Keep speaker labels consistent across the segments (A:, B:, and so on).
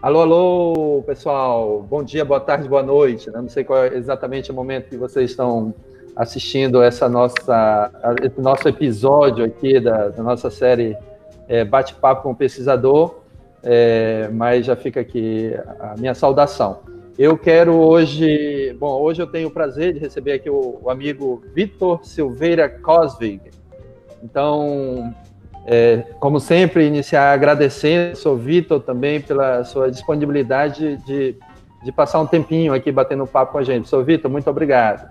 A: Alô, alô, pessoal. Bom dia, boa tarde, boa noite. Eu não sei qual é exatamente o momento que vocês estão assistindo esse nosso episódio aqui da nossa série Bate-Papo com o Pesquisador, mas já fica aqui a minha saudação. Eu quero hoje eu tenho o prazer de receber aqui o amigo Vitor Silveira Cosvig. Então, como sempre, iniciar agradecendo ao Vitor também pela sua disponibilidade de passar um tempinho aqui batendo papo com a gente. Sr. Vitor, muito obrigado.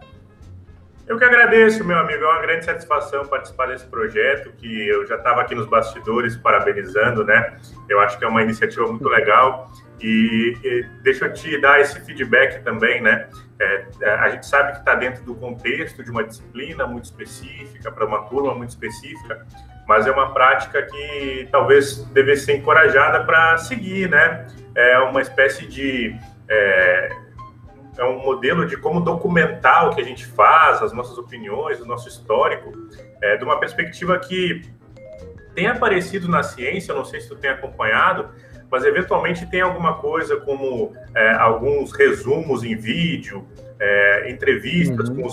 B: Eu que agradeço, meu amigo. É uma grande satisfação participar desse projeto, que eu já estava aqui nos bastidores parabenizando, né? Eu acho que é uma iniciativa muito legal. E deixa eu te dar esse feedback também, né? A gente sabe que está dentro do contexto de uma disciplina muito específica, para uma turma muito específica, mas é uma prática que talvez devesse ser encorajada para seguir, né? É uma espécie de... É um modelo de como documentar o que a gente faz, as nossas opiniões, o nosso histórico, de uma perspectiva que tem aparecido na ciência, eu não sei se tu tem acompanhado, mas eventualmente tem alguma coisa como alguns resumos em vídeo, entrevistas com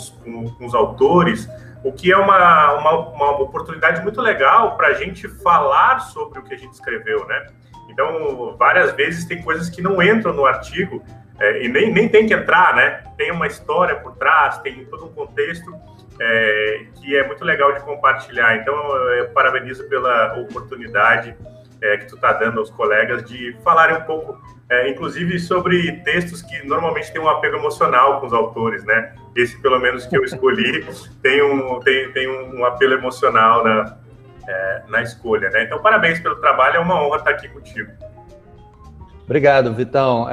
B: os autores, o que é uma oportunidade muito legal para a gente falar sobre o que a gente escreveu, né? Então, várias vezes tem coisas que não entram no artigo, e nem tem que entrar, né? Tem uma história por trás, tem todo um contexto que é muito legal de compartilhar. Então, eu parabenizo pela oportunidade que tu está dando aos colegas de falarem um pouco, inclusive sobre textos que normalmente têm um apego emocional com os autores, né? Esse, pelo menos, que eu escolhi, tem um apelo emocional na escolha, né? Então, parabéns pelo trabalho, é uma honra estar aqui contigo.
A: Obrigado, Vitão.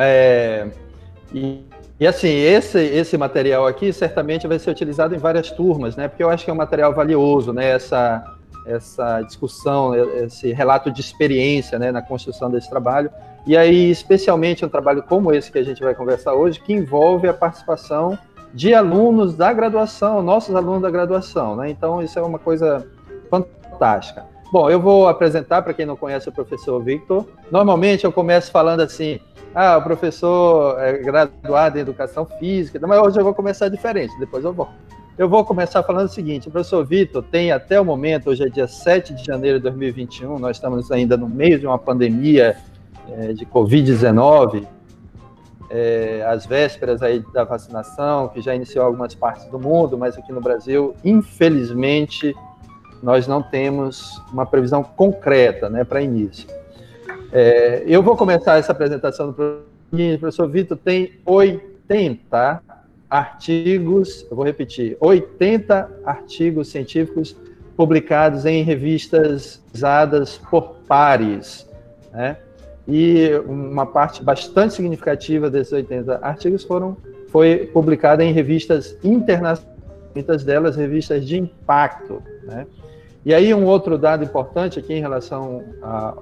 A: E assim, esse material aqui certamente vai ser utilizado em várias turmas, né? Porque eu acho que é um material valioso, né? Essa discussão, esse relato de experiência, né, na construção desse trabalho. E aí, especialmente um trabalho como esse que a gente vai conversar hoje, que envolve a participação de alunos da graduação, nossos alunos da graduação, né? Então, isso é uma coisa fantástica. Bom, eu vou apresentar para quem não conhece o professor Victor. Normalmente eu começo falando assim, o professor é graduado em Educação Física, mas hoje eu vou começar diferente, depois eu volto. Eu vou começar falando o seguinte, o professor Vitor tem até o momento, hoje é dia 7 de janeiro de 2021, nós estamos ainda no meio de uma pandemia de Covid-19, às vésperas aí da vacinação, que já iniciou algumas partes do mundo, mas aqui no Brasil, infelizmente, nós não temos uma previsão concreta, né, para início. Eu vou começar essa apresentação do professor Vitor, tem 80 artigos, eu vou repetir, 80 artigos científicos publicados em revistas usadas por pares, né? E uma parte bastante significativa desses 80 artigos foi publicada em revistas internacionais, muitas delas revistas de impacto, né? E aí um outro dado importante aqui em relação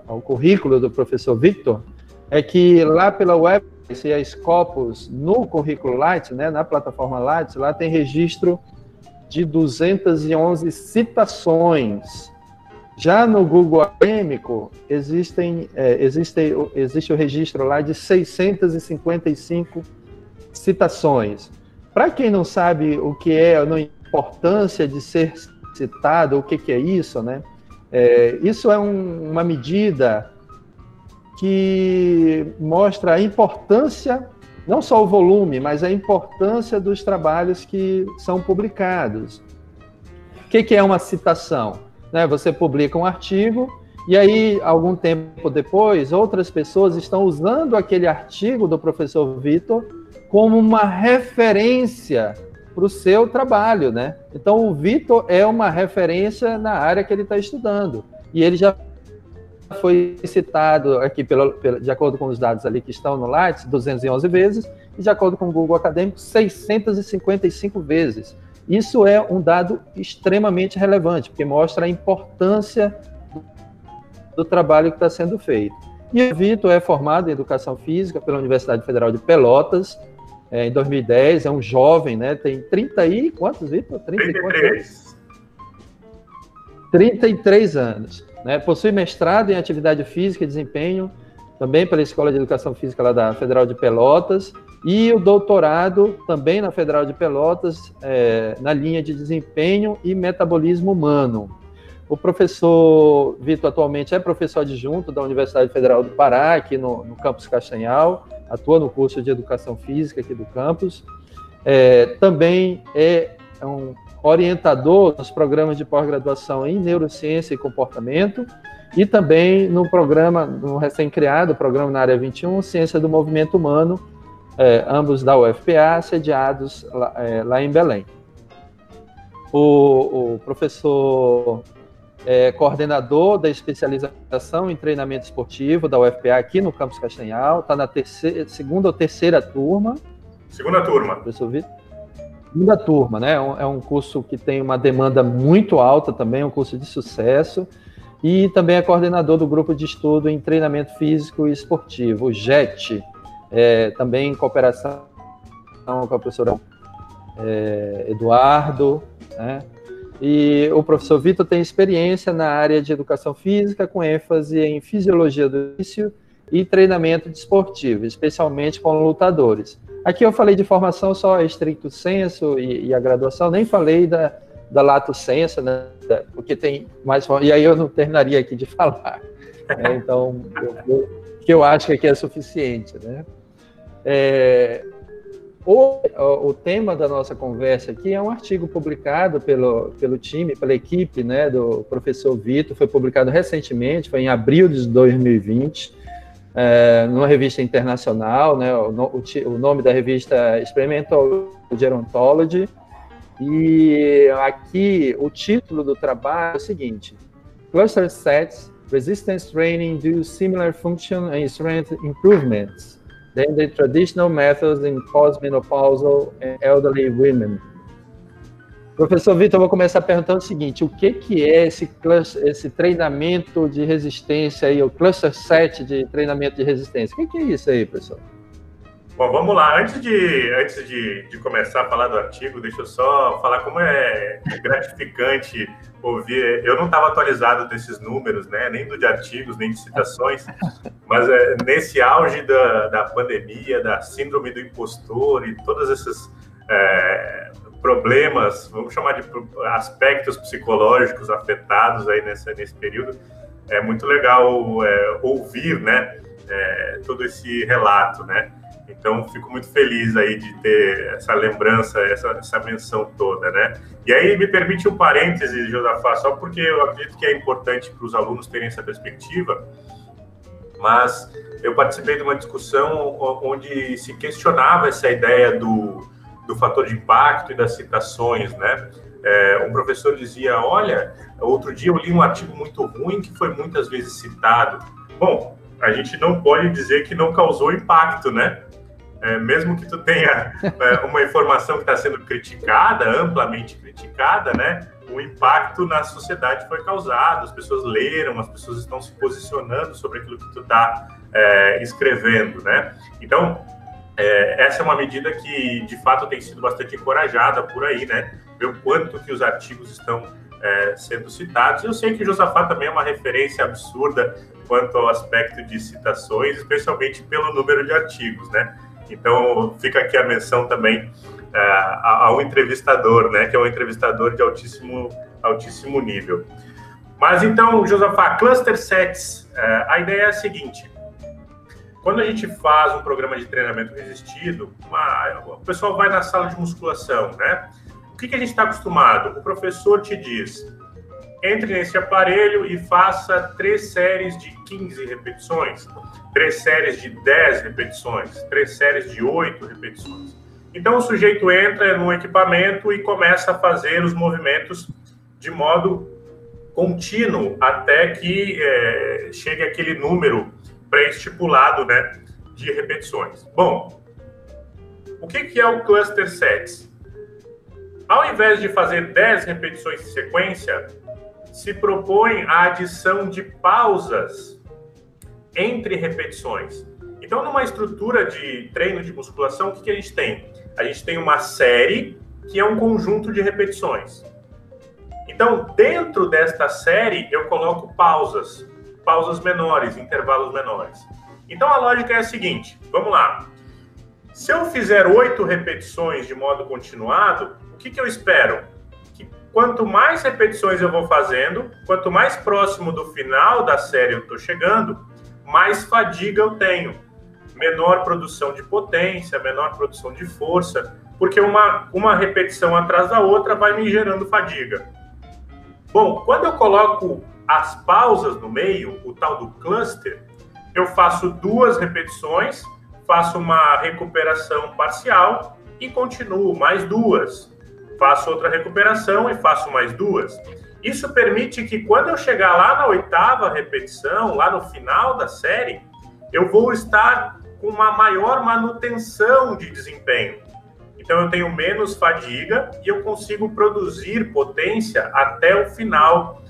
A: ao currículo do professor Victor é que lá pela web e a Scopus, no currículo Lattes, né, na plataforma Lattes, lá tem registro de 211 citações. Já no Google Acadêmico, existe o registro lá de 655 citações. Para quem não sabe o que é a importância de ser citado, o que é isso, né? Isso é uma medida que mostra a importância, não só o volume, mas a importância dos trabalhos que são publicados. O que é uma citação? Né? Você publica um artigo e aí, algum tempo depois, outras pessoas estão usando aquele artigo do professor Vitor como uma referência para o seu trabalho, né? Então, o Vitor é uma referência na área que ele está estudando. E ele já foi citado aqui, de acordo com os dados ali que estão no Lattes, 211 vezes, e de acordo com o Google Acadêmico, 655 vezes. Isso é um dado extremamente relevante, porque mostra a importância do trabalho que está sendo feito. E o Vitor é formado em Educação Física pela Universidade Federal de Pelotas, em 2010, é um jovem, né? Tem 30 e... Quantos, Vitor?
B: 33.
A: 33 anos. Né? Possui mestrado em Atividade Física e Desempenho também pela Escola de Educação Física lá da Federal de Pelotas, e o doutorado também na Federal de Pelotas, na linha de desempenho e metabolismo humano. O professor Vitor atualmente é professor adjunto da Universidade Federal do Pará, aqui no campus Castanhal, atua no curso de Educação Física aqui do campus. Também é um orientador nos programas de pós-graduação em Neurociência e Comportamento, e também no programa, no recém-criado programa na Área 21, Ciência do Movimento Humano, ambos da UFPA, sediados lá em Belém. O professor coordenador da especialização em treinamento esportivo da UFPA aqui no campus Castanhal, está na segunda ou terceira turma.
B: Segunda turma.
A: Professor Vitor? Segunda turma, né? É um curso que tem uma demanda muito alta também, um curso de sucesso, e também é coordenador do grupo de estudo em treinamento físico e esportivo, o GET, também em cooperação com o professor Eduardo, né? E o professor Vitor tem experiência na área de educação física, com ênfase em fisiologia do exercício e treinamento desportivo, especialmente com lutadores. Aqui eu falei de formação só estricto sensu e a graduação, nem falei da lato sensu, né, porque tem mais... E aí eu não terminaria aqui de falar. Né? Então, que eu acho que aqui é suficiente. Né? O tema da nossa conversa aqui é um artigo publicado pelo time, pela equipe, né, do professor Vitor, foi publicado recentemente, foi em abril de 2020, numa revista internacional, né, o nome da revista é Experimental Gerontology, e aqui o título do trabalho é o seguinte: Cluster Sets, Resistance Training do Similar Function and Strength Improvements than the traditional methods in postmenopausal and elderly women. Professor Vitor, eu vou começar perguntando o seguinte: o que é esse treinamento de resistência aí, o cluster set de treinamento de resistência? O que é isso aí, professor?
B: Bom, vamos lá. Antes de começar a falar do artigo, deixa eu só falar como é gratificante ouvir. Eu não estava atualizado desses números, né? Nem de artigos, nem de citações, mas nesse auge da pandemia, da síndrome do impostor e todos esses problemas, vamos chamar de aspectos psicológicos afetados aí nesse período, é muito legal ouvir, né? Todo esse relato, né? Então, fico muito feliz aí de ter essa lembrança, essa menção toda, né? E aí, me permite um parêntese, Josafá, só porque eu acredito que é importante para os alunos terem essa perspectiva, mas eu participei de uma discussão onde se questionava essa ideia do fator de impacto e das citações, né? Um professor dizia, olha, outro dia eu li um artigo muito ruim que foi muitas vezes citado. Bom, a gente não pode dizer que não causou impacto, né? Mesmo que tu tenha uma informação que está sendo criticada, amplamente criticada, né? O impacto na sociedade foi causado, as pessoas leram, as pessoas estão se posicionando sobre aquilo que tu está escrevendo, né? Então, essa é uma medida que, de fato, tem sido bastante encorajada por aí, né? Ver o quanto que os artigos estão sendo citados. Eu sei que o Josafá também é uma referência absurda quanto ao aspecto de citações, especialmente pelo número de artigos, né? Então, fica aqui a menção também ao entrevistador, né? Que é um entrevistador de altíssimo nível. Mas, então, Josafá, Cluster Sets, a ideia é a seguinte: quando a gente faz um programa de treinamento resistido, o pessoal vai na sala de musculação, né? O que a gente está acostumado? O professor te diz, entre nesse aparelho e faça 3 séries de 15 repetições, 3 séries de 10 repetições, 3 séries de 8 repetições. Então, o sujeito entra no equipamento e começa a fazer os movimentos de modo contínuo até que chegue aquele número pré-estipulado, né, de repetições. Bom, o que é o Cluster Sets? Ao invés de fazer 10 repetições em sequência, se propõe a adição de pausas entre repetições. Então, numa estrutura de treino de musculação, o que a gente tem? A gente tem uma série que é um conjunto de repetições. Então, dentro desta série, eu coloco pausas menores, intervalos menores. Então a lógica é a seguinte, vamos lá. Se eu fizer 8 repetições de modo continuado, o que eu espero? Que quanto mais repetições eu vou fazendo, quanto mais próximo do final da série eu estou chegando, mais fadiga eu tenho. Menor produção de potência, menor produção de força, porque uma repetição atrás da outra vai me gerando fadiga. Bom, quando eu coloco as pausas no meio, o tal do cluster, eu faço 2 repetições, faço uma recuperação parcial e continuo mais 2. Faço outra recuperação e faço mais 2. Isso permite que quando eu chegar lá na 8ª repetição, lá no final da série, eu vou estar com uma maior manutenção de desempenho. Então eu tenho menos fadiga e eu consigo produzir potência até o final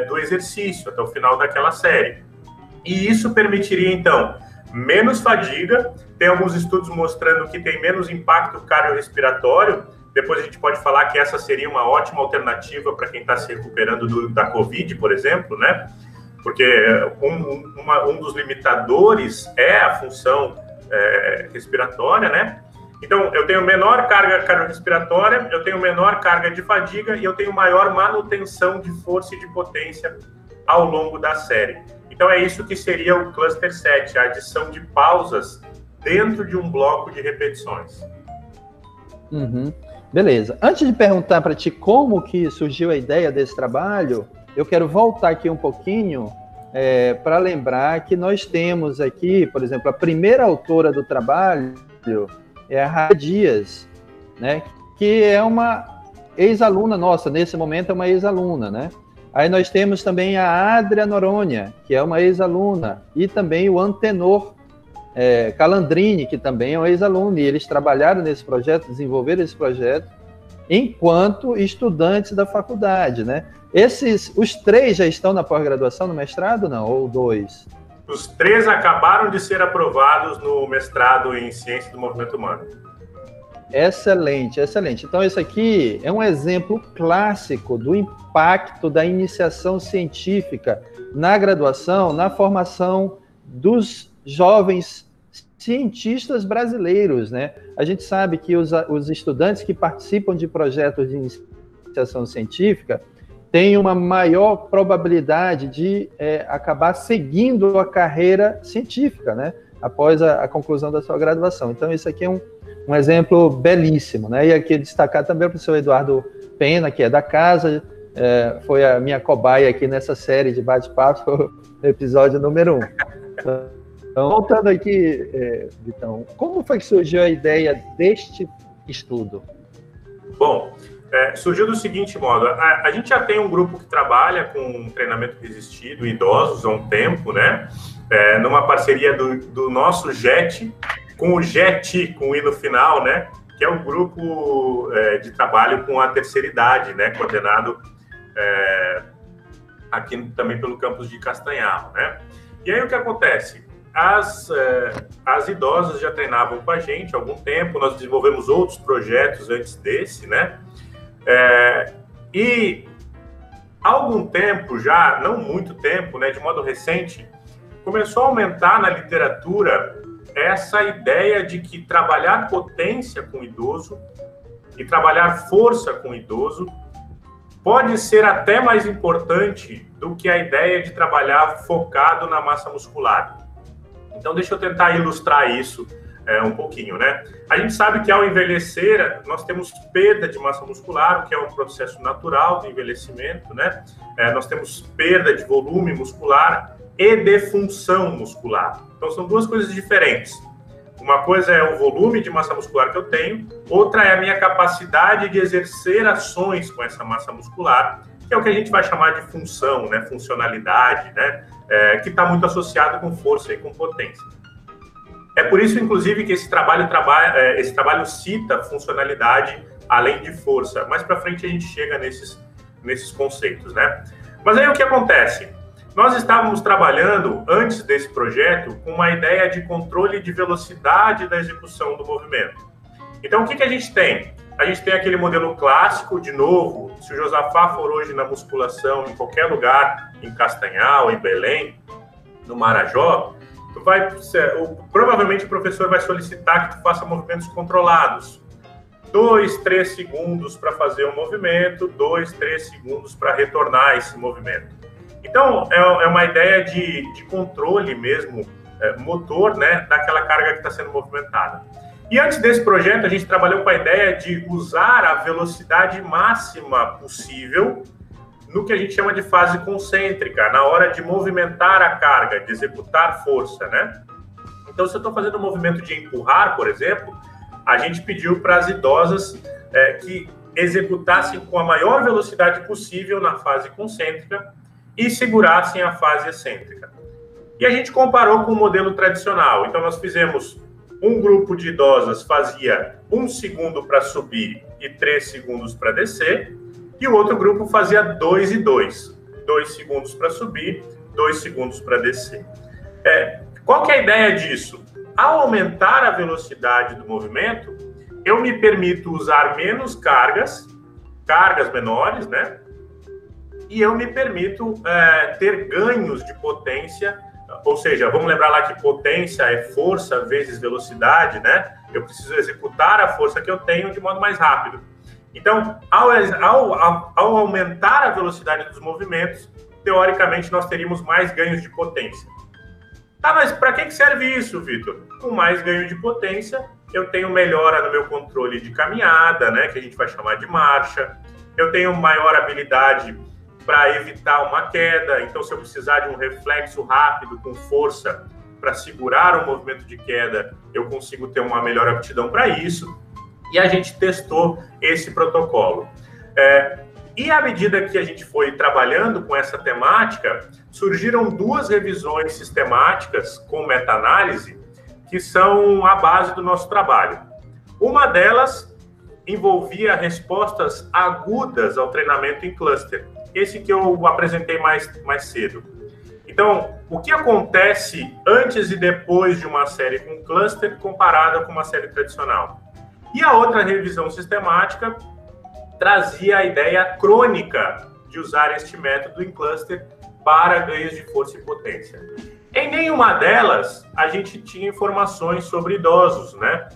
B: do exercício, até o final daquela série. E isso permitiria, então, menos fadiga. Tem alguns estudos mostrando que tem menos impacto cardiorrespiratório. Depois a gente pode falar que essa seria uma ótima alternativa para quem está se recuperando da Covid, por exemplo, né? Porque um dos limitadores é a função respiratória, né? Então, eu tenho menor carga cardiorrespiratória, eu tenho menor carga de fadiga e eu tenho maior manutenção de força e de potência ao longo da série. Então, é isso que seria o Cluster 7, a adição de pausas dentro de um bloco de repetições.
A: Uhum. Beleza. Antes de perguntar para ti como que surgiu a ideia desse trabalho, eu quero voltar aqui um pouquinho para lembrar que nós temos aqui, por exemplo, a primeira autora do trabalho é a Raia Dias, né, que é uma ex-aluna nossa, nesse momento é uma ex-aluna, né? Aí nós temos também a Adria Noronha, que é uma ex-aluna, e também o Antenor Calandrini, que também é um ex-aluno, e eles trabalharam nesse projeto, desenvolveram esse projeto, enquanto estudantes da faculdade, né? Os 3 já estão na pós-graduação, no mestrado, não? Ou 2?
B: Os 3 acabaram de ser aprovados no mestrado em Ciência do Movimento Humano.
A: Excelente, excelente. Então, esse aqui é um exemplo clássico do impacto da iniciação científica na graduação, na formação dos jovens cientistas brasileiros, né? A gente sabe que os estudantes que participam de projetos de iniciação científica têm uma maior probabilidade de acabar seguindo a carreira científica, né? Após a conclusão da sua graduação. Então, isso aqui é um exemplo belíssimo, né? E aqui destacar também o professor Eduardo Pena, que é da casa, foi a minha cobaia aqui nessa série de bate-papo, no episódio número 1. Então, voltando aqui, Vitão, como foi que surgiu a ideia deste estudo?
B: Bom, surgiu do seguinte modo, a gente já tem um grupo que trabalha com treinamento resistido, idosos há um tempo, né? Numa parceria do nosso JET, com o JET, com o I no final, né? Que é um grupo de trabalho com a terceira idade, né? Coordenado aqui também pelo campus de Castanhal, né? E aí o que acontece? As idosas já treinavam com a gente há algum tempo, nós desenvolvemos outros projetos antes desse, né? E há algum tempo já, não muito tempo, né, de modo recente, começou a aumentar na literatura essa ideia de que trabalhar potência com o idoso e trabalhar força com o idoso pode ser até mais importante do que a ideia de trabalhar focado na massa muscular. Então, deixa eu tentar ilustrar isso um pouquinho, né? A gente sabe que ao envelhecer, nós temos perda de massa muscular, o que é um processo natural do envelhecimento, né? Nós temos perda de volume muscular e de função muscular. Então, são 2 coisas diferentes. Uma coisa é o volume de massa muscular que eu tenho, outra é a minha capacidade de exercer ações com essa massa muscular, que é o que a gente vai chamar de função, né? Funcionalidade, né? Que está muito associado com força e com potência. É por isso, inclusive, que esse trabalho cita funcionalidade além de força. Mais para frente a gente chega nesses conceitos, né? Mas aí o que acontece? Nós estávamos trabalhando, antes desse projeto, com uma ideia de controle de velocidade da execução do movimento. Então, o que a gente tem? A gente tem aquele modelo clássico, de novo, se o Josafá for hoje na musculação, em qualquer lugar, em Castanhal, em Belém, no Marajó, provavelmente o professor vai solicitar que tu faça movimentos controlados. 2, 3 segundos para fazer um movimento, 2, 3 segundos para retornar esse movimento. Então, é uma ideia de controle mesmo, motor, né, daquela carga que está sendo movimentada. E antes desse projeto, a gente trabalhou com a ideia de usar a velocidade máxima possível no que a gente chama de fase concêntrica, na hora de movimentar a carga, de executar força, né? Então, se eu estou fazendo um movimento de empurrar, por exemplo, a gente pediu para as idosas que executassem com a maior velocidade possível na fase concêntrica e segurassem a fase excêntrica. E a gente comparou com o modelo tradicional. Então, nós fizemos um grupo de idosas fazia 1 segundo para subir e 3 segundos para descer, e o outro grupo fazia 2 e 2. 2 segundos para subir, 2 segundos para descer. Qual que é a ideia disso? Ao aumentar a velocidade do movimento, eu me permito usar menos cargas menores, né? E eu me permito ter ganhos de potência, ou seja, vamos lembrar lá que potência é força vezes velocidade, né? Eu preciso executar a força que eu tenho de modo mais rápido. Então, ao aumentar a velocidade dos movimentos, teoricamente, nós teríamos mais ganhos de potência. Tá, mas para que serve isso, Vitor? Com mais ganho de potência, eu tenho melhora no meu controle de caminhada, né, que a gente vai chamar de marcha. Eu tenho maior habilidade para evitar uma queda. Então, se eu precisar de um reflexo rápido, com força, para segurar um movimento de queda, eu consigo ter uma melhor aptidão para isso. E a gente testou esse protocolo. E à medida que a gente foi trabalhando com essa temática, surgiram 2 revisões sistemáticas com meta-análise que são a base do nosso trabalho. Uma delas envolvia respostas agudas ao treinamento em cluster, esse que eu apresentei mais cedo. Então, o que acontece antes e depois de uma série com cluster comparada com uma série tradicional? E a outra revisão sistemática trazia a ideia crônica de usar este método em cluster para ganhos de força e potência. Em nenhuma delas, a gente tinha informações sobre idosos, né?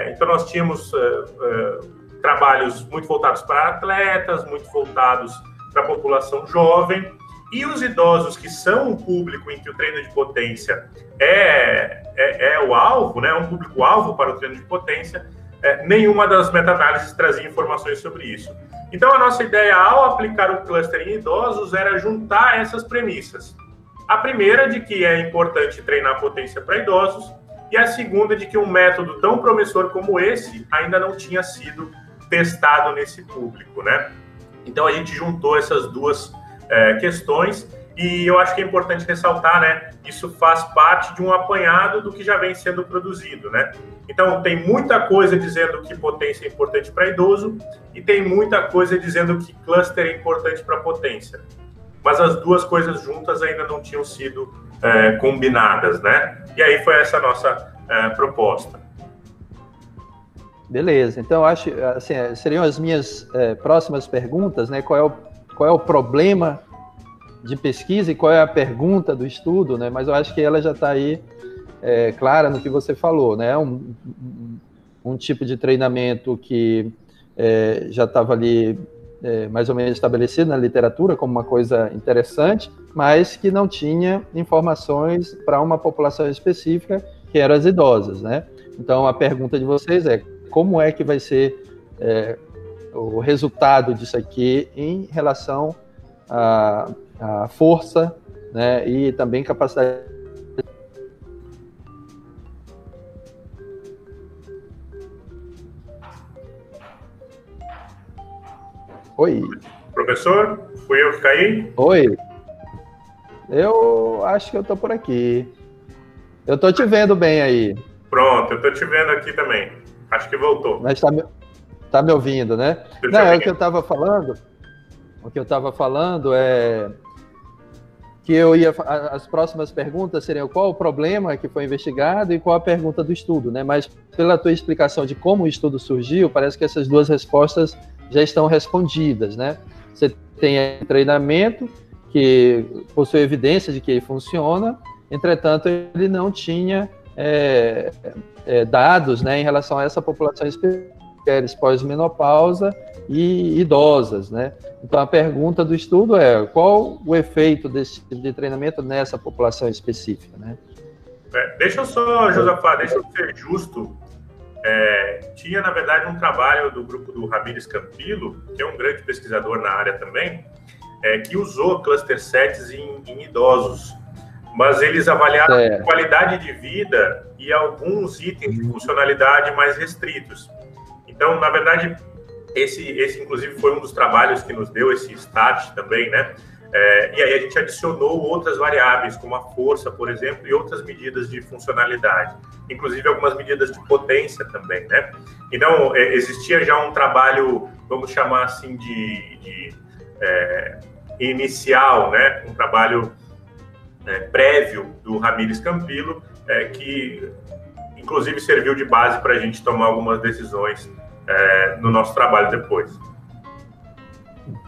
B: Então, nós tínhamos trabalhos muito voltados para atletas, muito voltados para a população jovem, e os idosos, que são um público em que o treino de potência é o alvo, né? Um público-alvo para o treino de potência, nenhuma das meta-análises trazia informações sobre isso. Então, a nossa ideia, ao aplicar o cluster em idosos, era juntar essas premissas. A primeira, de que é importante treinar potência para idosos, e a segunda, de que um método tão promissor como esse ainda não tinha sido testado nesse público, né? Então, a gente juntou essas 2 questões, e eu acho que é importante ressaltar, né? Isso faz parte de um apanhado do que já vem sendo produzido, né? Então, tem muita coisa dizendo que potência é importante para idoso e tem muita coisa dizendo que cluster é importante para potência. Mas as 2 coisas juntas ainda não tinham sido combinadas, né? E aí foi essa nossa proposta.
A: Beleza. Então, acho assim, seriam as minhas próximas perguntas, né? Qual é o problema de pesquisa e qual é a pergunta do estudo, né? Mas eu acho que ela já está aí clara no que você falou, né? Um tipo de treinamento que já estava ali mais ou menos estabelecido na literatura como uma coisa interessante, mas que não tinha informações para uma população específica, que eram as idosas, né? Então, a pergunta de vocês é: como é que vai ser o resultado disso aqui em relação à força, né, e também capacidade. Oi.
B: Professor, fui eu que caí?
A: Oi. Eu acho que eu estou por aqui. Eu estou te vendo bem aí.
B: Pronto, eu estou te vendo aqui também. Acho que voltou.
A: Mas tá me ouvindo, né? Não, o que eu estava falando. O que eu estava falando é que as próximas perguntas seriam qual o problema que foi investigado e qual a pergunta do estudo, né? Mas pela tua explicação de como o estudo surgiu, parece que essas 2 respostas já estão respondidas, né? Você tem treinamento que possui evidência de que ele funciona Entretanto, ele não tinha dados, né, em relação a essa população específica, mulheres pós-menopausa e idosas, né? Então, a pergunta do estudo é qual o efeito desse tipo de treinamento nessa população específica, né?
B: Deixa eu só, Josafá, deixa eu ser justo. Tinha, na verdade, um trabalho do grupo do Ramírez Campilo, que é um grande pesquisador na área também, que usou cluster sets em idosos, mas eles avaliaram a qualidade de vida e alguns itens de funcionalidade mais restritos. Então, na verdade, esse inclusive foi um dos trabalhos que nos deu esse start também, né? E aí a gente adicionou outras variáveis, como a força, por exemplo, e outras medidas de funcionalidade, inclusive algumas medidas de potência também, né? Então, existia já um trabalho, vamos chamar assim, de inicial, né? Um trabalho prévio do Ramírez Campilo, que inclusive serviu de base para a gente tomar algumas decisões no nosso trabalho depois.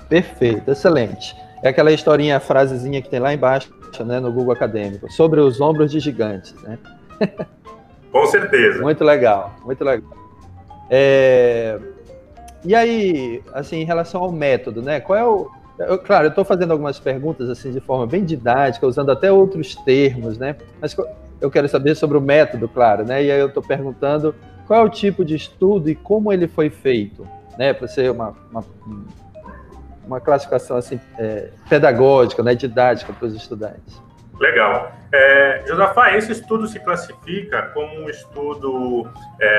A: Perfeito, excelente. É aquela historinha, a frasezinha que tem lá embaixo, né, no Google Acadêmico, sobre os ombros de gigantes, né?
B: Com certeza.
A: Muito legal, muito legal. E aí, assim, em relação ao método, né? Qual é o... Claro, eu estou fazendo algumas perguntas assim de forma bem didática, usando até outros termos, né? Mas eu quero saber sobre o método, claro, né? E aí eu estou perguntando qual é o tipo de estudo e como ele foi feito, né? Para ser uma classificação assim pedagógica, né? Didática para os estudantes.
B: Legal. Josafá, esse estudo se classifica como um estudo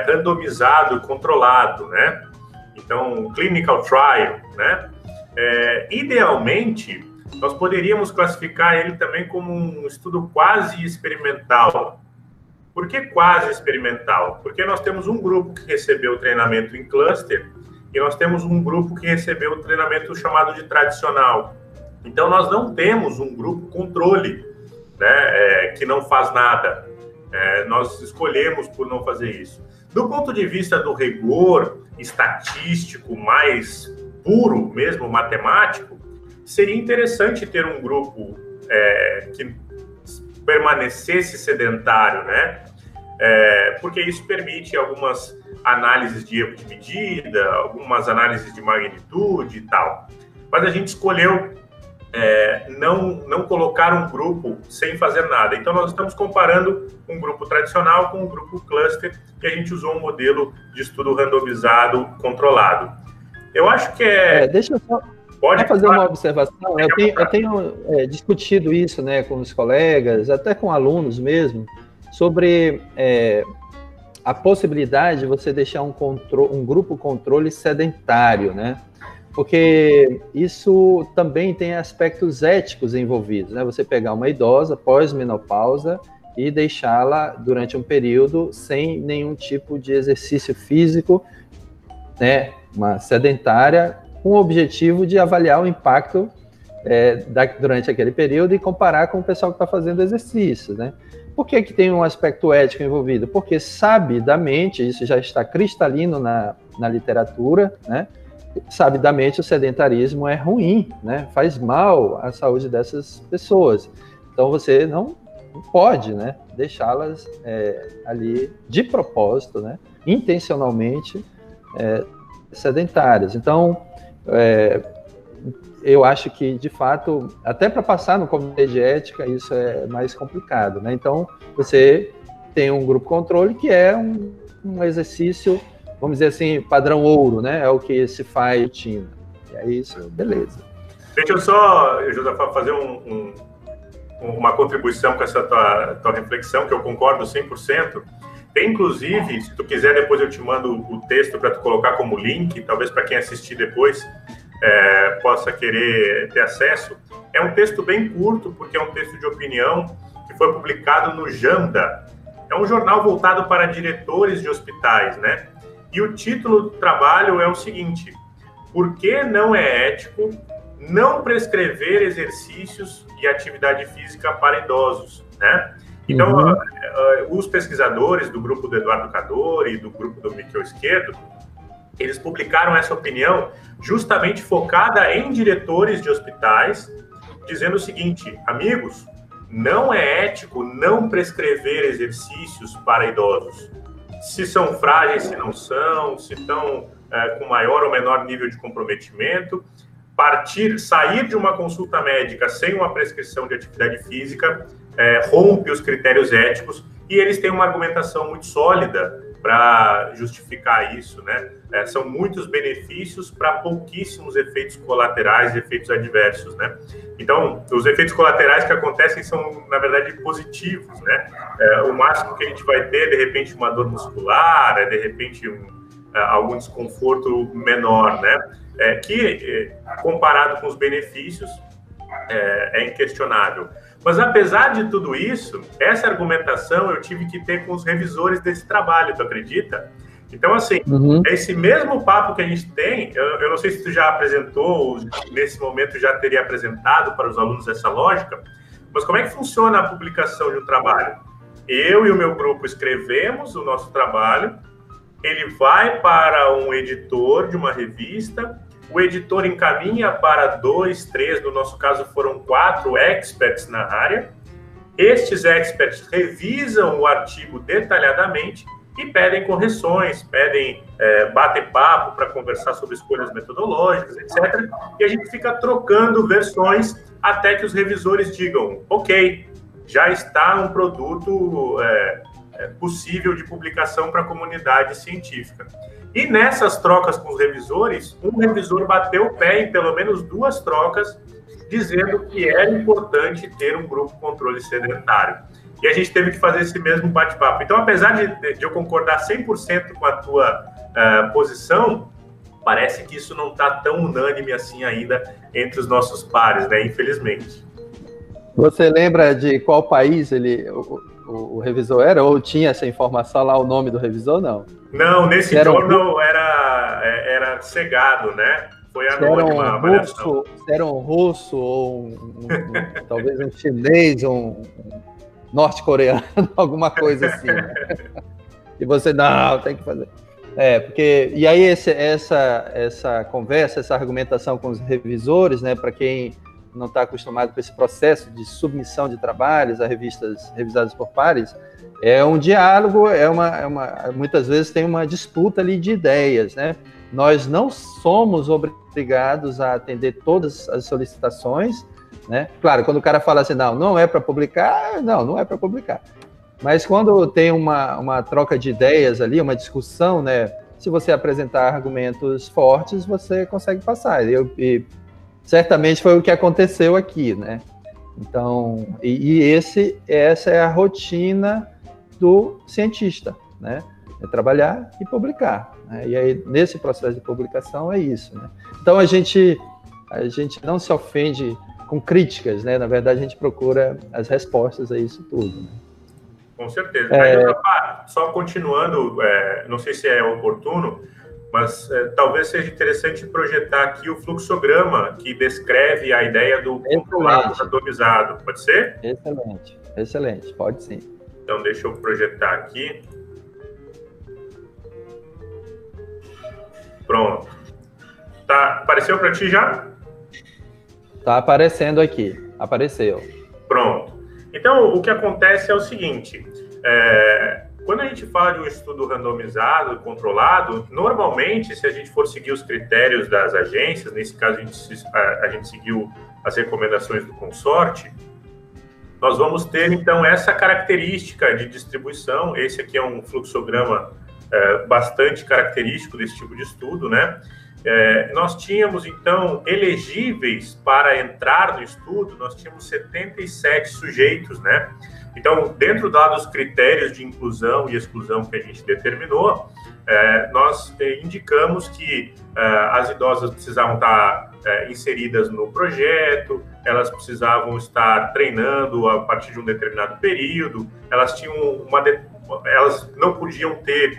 B: randomizado, controlado, né? Então, clinical trial, né? Idealmente, nós poderíamos classificar ele também como um estudo quase experimental. Por que quase experimental? Porque nós temos um grupo que recebeu treinamento em cluster e nós temos um grupo que recebeu o treinamento chamado de tradicional. Então, nós não temos um grupo controle, né, que não faz nada. Nós escolhemos por não fazer isso. Do ponto de vista do rigor estatístico mais puro, mesmo matemático, seria interessante ter um grupo que permanecesse sedentário, né? Porque isso permite algumas análises de erro de medida, algumas análises de magnitude e tal. Mas a gente escolheu não colocar um grupo sem fazer nada. Então, nós estamos comparando um grupo tradicional com um grupo cluster, que a gente usou um modelo de estudo randomizado controlado. Eu acho que
A: deixa eu só fazer uma observação. Eu tenho discutido isso, né, com os colegas, até com alunos mesmo, sobre a possibilidade de você deixar um grupo controle sedentário, né? Porque isso também tem aspectos éticos envolvidos, né? Você pegar uma idosa pós-menopausa e deixá-la durante um período sem nenhum tipo de exercício físico, né? Uma sedentária, com o objetivo de avaliar o impacto durante aquele período e comparar com o pessoal que está fazendo exercício, né? Por que tem um aspecto ético envolvido? Porque, sabidamente, isso já está cristalino na literatura, né? Sabidamente, o sedentarismo é ruim, né? Faz mal à saúde dessas pessoas. Então, você não pode, né, deixá-las ali de propósito, né, intencionalmente sedentárias. Então, eu acho que, de fato, até para passar no comitê de ética, isso é mais complicado, né? Então, você tem um grupo controle que é um exercício, vamos dizer assim, padrão ouro, né? É o que se faz rotina. E é isso, beleza.
B: Deixa eu só, Josafá, fazer uma contribuição com essa tua reflexão, que eu concordo 100%. Tem, inclusive, se tu quiser, depois eu te mando o texto para tu colocar como link, talvez para quem assistir depois possa querer ter acesso. É um texto bem curto, porque é um texto de opinião que foi publicado no JAMDA. É um jornal voltado para diretores de hospitais, né? E o título do trabalho é o seguinte: por que não é ético não prescrever exercícios e atividade física para idosos, né? Então, os pesquisadores do grupo do Eduardo Cadore e do grupo do Miquel Esquerdo, eles publicaram essa opinião justamente focada em diretores de hospitais, dizendo o seguinte: amigos, não é ético não prescrever exercícios para idosos. Se são frágeis, se não são, se estão com maior ou menor nível de comprometimento, sair de uma consulta médica sem uma prescrição de atividade física rompe os critérios éticos, e eles têm uma argumentação muito sólida para justificar isso, né? São muitos benefícios para pouquíssimos efeitos colaterais, efeitos adversos, né? Então, os efeitos colaterais que acontecem são, na verdade, positivos, né? O máximo que a gente vai ter, de repente, uma dor muscular, de repente, algum desconforto menor, né? Que, comparado com os benefícios, é inquestionável. Mas, apesar de tudo isso, essa argumentação eu tive que ter com os revisores desse trabalho, tu acredita? Então, assim, esse mesmo papo que a gente tem, eu não sei se tu já apresentou, ou nesse momento já teria apresentado para os alunos essa lógica, mas como é que funciona a publicação de um trabalho? Eu e o meu grupo escrevemos o nosso trabalho, ele vai para um editor de uma revista, o editor encaminha para 2, 3, no nosso caso foram 4 experts na área. Estes experts revisam o artigo detalhadamente e pedem correções, batem papo para conversar sobre escolhas metodológicas, etc. E a gente fica trocando versões até que os revisores digam, ok, já está um produto possível de publicação para a comunidade científica. E nessas trocas com os revisores, um revisor bateu o pé em pelo menos 2 trocas, dizendo que era importante ter um grupo controle sedentário. E a gente teve que fazer esse mesmo bate-papo. Então, apesar de eu concordar 100% com a tua posição, parece que isso não está tão unânime assim ainda entre os nossos pares, né? Infelizmente.
A: Você lembra de qual país o revisor era? Ou tinha essa informação lá, o nome do revisor, não?
B: Não, nesse jornal era cegado, né? Foi anônima a avaliação.
A: Se era um russo, ou talvez um chinês, um norte-coreano, alguma coisa assim. Né? E você, não, tem que fazer. E aí essa conversa, essa argumentação com os revisores, né, para quem não está acostumado com esse processo de submissão de trabalhos a revistas revisadas por pares, é um diálogo, muitas vezes tem uma disputa ali de ideias, né? Nós não somos obrigados a atender todas as solicitações, né? Claro, quando o cara fala assim, não é para publicar, não é para publicar. Mas quando tem uma troca de ideias ali, uma discussão, né? Se você apresentar argumentos fortes, você consegue passar. E certamente foi o que aconteceu aqui, né? Então, essa é a rotina do cientista, né? É trabalhar e publicar, né? E aí, nesse processo de publicação, é isso, né? Então, a gente não se ofende com críticas, né? Na verdade, a gente procura as respostas a isso tudo, né?
B: Com certeza. Mas, só continuando, não sei se é oportuno, mas talvez seja interessante projetar aqui o fluxograma que descreve a ideia do controlado randomizado. Pode ser?
A: Excelente, pode sim.
B: Então, deixa eu projetar aqui. Pronto. Tá, apareceu para ti já?
A: Tá aparecendo aqui, apareceu.
B: Pronto. Então, o que acontece é o seguinte, quando a gente fala de um estudo randomizado, controlado, normalmente, se a gente for seguir os critérios das agências, nesse caso a gente seguiu as recomendações do consorte, nós vamos ter, então, essa característica de distribuição. Esse aqui é um fluxograma bastante característico desse tipo de estudo, né? Nós tínhamos, então, elegíveis para entrar no estudo, nós tínhamos 77 sujeitos, né? Então, dentro dos critérios de inclusão e exclusão que a gente determinou, nós indicamos que as idosas precisavam estar inseridas no projeto, elas precisavam estar treinando a partir de um determinado período, elas não podiam ter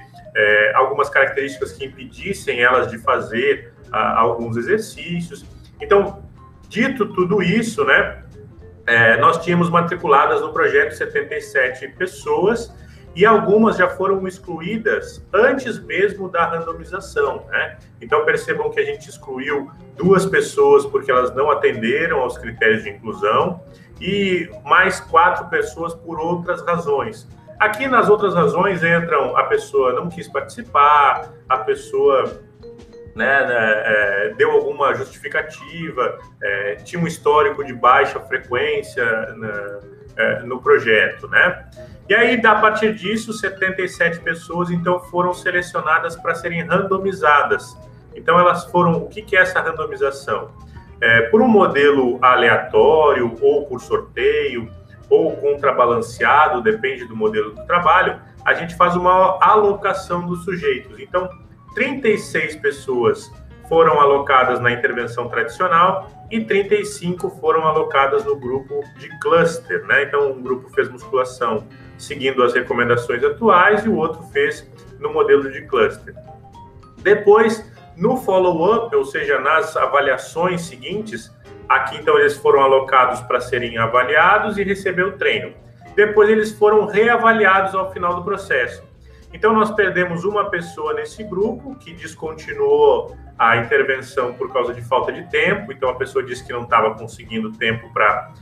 B: algumas características que impedissem elas de fazer alguns exercícios. Então, dito tudo isso, né, nós tínhamos matriculadas no projeto 77 pessoas e algumas já foram excluídas antes mesmo da randomização, né? Então, percebam que a gente excluiu 2 pessoas porque elas não atenderam aos critérios de inclusão e mais 4 pessoas por outras razões. Aqui nas outras razões entram a pessoa não quis participar, a pessoa deu alguma justificativa, tinha um histórico de baixa frequência no projeto, né? E aí, a partir disso, 77 pessoas, então, foram selecionadas para serem randomizadas. Então, elas foram... O que é essa randomização? Por um modelo aleatório, ou por sorteio, ou contrabalanceado, depende do modelo do trabalho, a gente faz uma alocação dos sujeitos. Então, 36 pessoas foram alocadas na intervenção tradicional e 35 foram alocadas no grupo de cluster, né? Então, um grupo fez musculação seguindo as recomendações atuais e o outro fez no modelo de cluster. Depois, no follow-up, ou seja, nas avaliações seguintes, aqui, então, eles foram alocados para serem avaliados e receber o treino. Depois, eles foram reavaliados ao final do processo. Então, nós perdemos uma pessoa nesse grupo que descontinuou a intervenção por causa de falta de tempo. Então, a pessoa disse que não estava conseguindo tempo para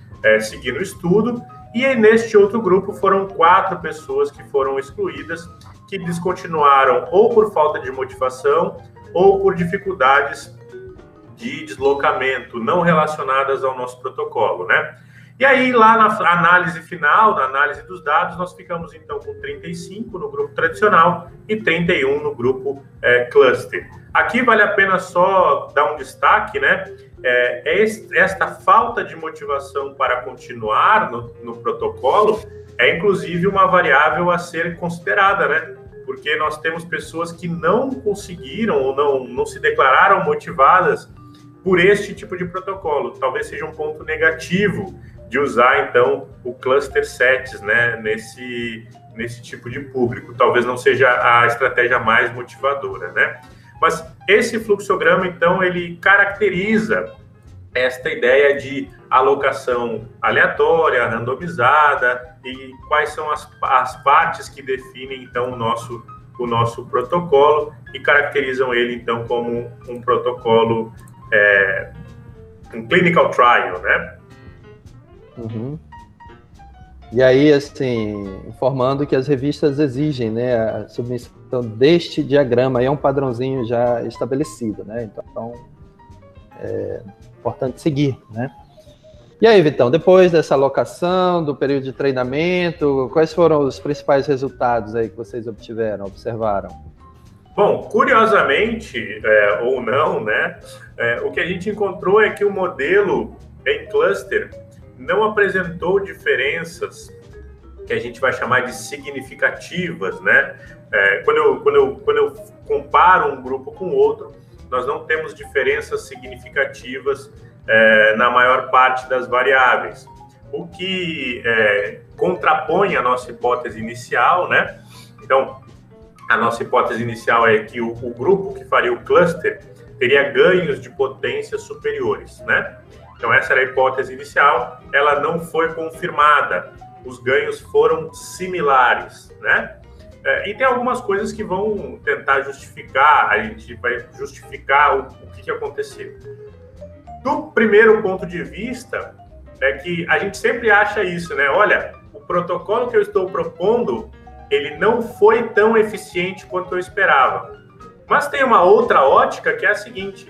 B: seguir no estudo. E aí, neste outro grupo, foram 4 pessoas que foram excluídas, que descontinuaram ou por falta de motivação ou por dificuldades de deslocamento não relacionadas ao nosso protocolo, né? E aí, lá na análise final, na análise dos dados, nós ficamos, então, com 35 no grupo tradicional e 31 no grupo cluster. Aqui vale a pena só dar um destaque, né? Esta falta de motivação para continuar no protocolo é, inclusive, uma variável a ser considerada, né? Porque nós temos pessoas que não conseguiram ou não se declararam motivadas por este tipo de protocolo. Talvez seja um ponto negativo de usar, então, o cluster sets, né, nesse tipo de público. Talvez não seja a estratégia mais motivadora, né? Mas esse fluxograma, então, ele caracteriza esta ideia de alocação aleatória, randomizada, e quais são as partes que definem, então, o nosso protocolo e caracterizam ele, então, como um protocolo, um clinical trial, né?
A: Uhum. E aí, assim, informando que as revistas exigem, né, a submissão deste diagrama, aí é um padrãozinho já estabelecido, né? Então, é importante seguir, né? E aí, Vitão, depois dessa alocação, do período de treinamento, quais foram os principais resultados aí que vocês observaram?
B: Bom, curiosamente, ou não, né, o que a gente encontrou é que o modelo em cluster não apresentou diferenças que a gente vai chamar de significativas, né? Quando eu comparo um grupo com o outro, nós não temos diferenças significativas na maior parte das variáveis, o que contrapõe a nossa hipótese inicial, né? Então, a nossa hipótese inicial é que o grupo que faria o cluster teria ganhos de potência superiores, né? Então, essa era a hipótese inicial, ela não foi confirmada, os ganhos foram similares, né? E tem algumas coisas que vão tentar justificar, a gente vai justificar o que aconteceu. Do primeiro ponto de vista, é que a gente sempre acha isso, né? Olha, o protocolo que eu estou propondo, ele não foi tão eficiente quanto eu esperava. Mas tem uma outra ótica que é a seguinte: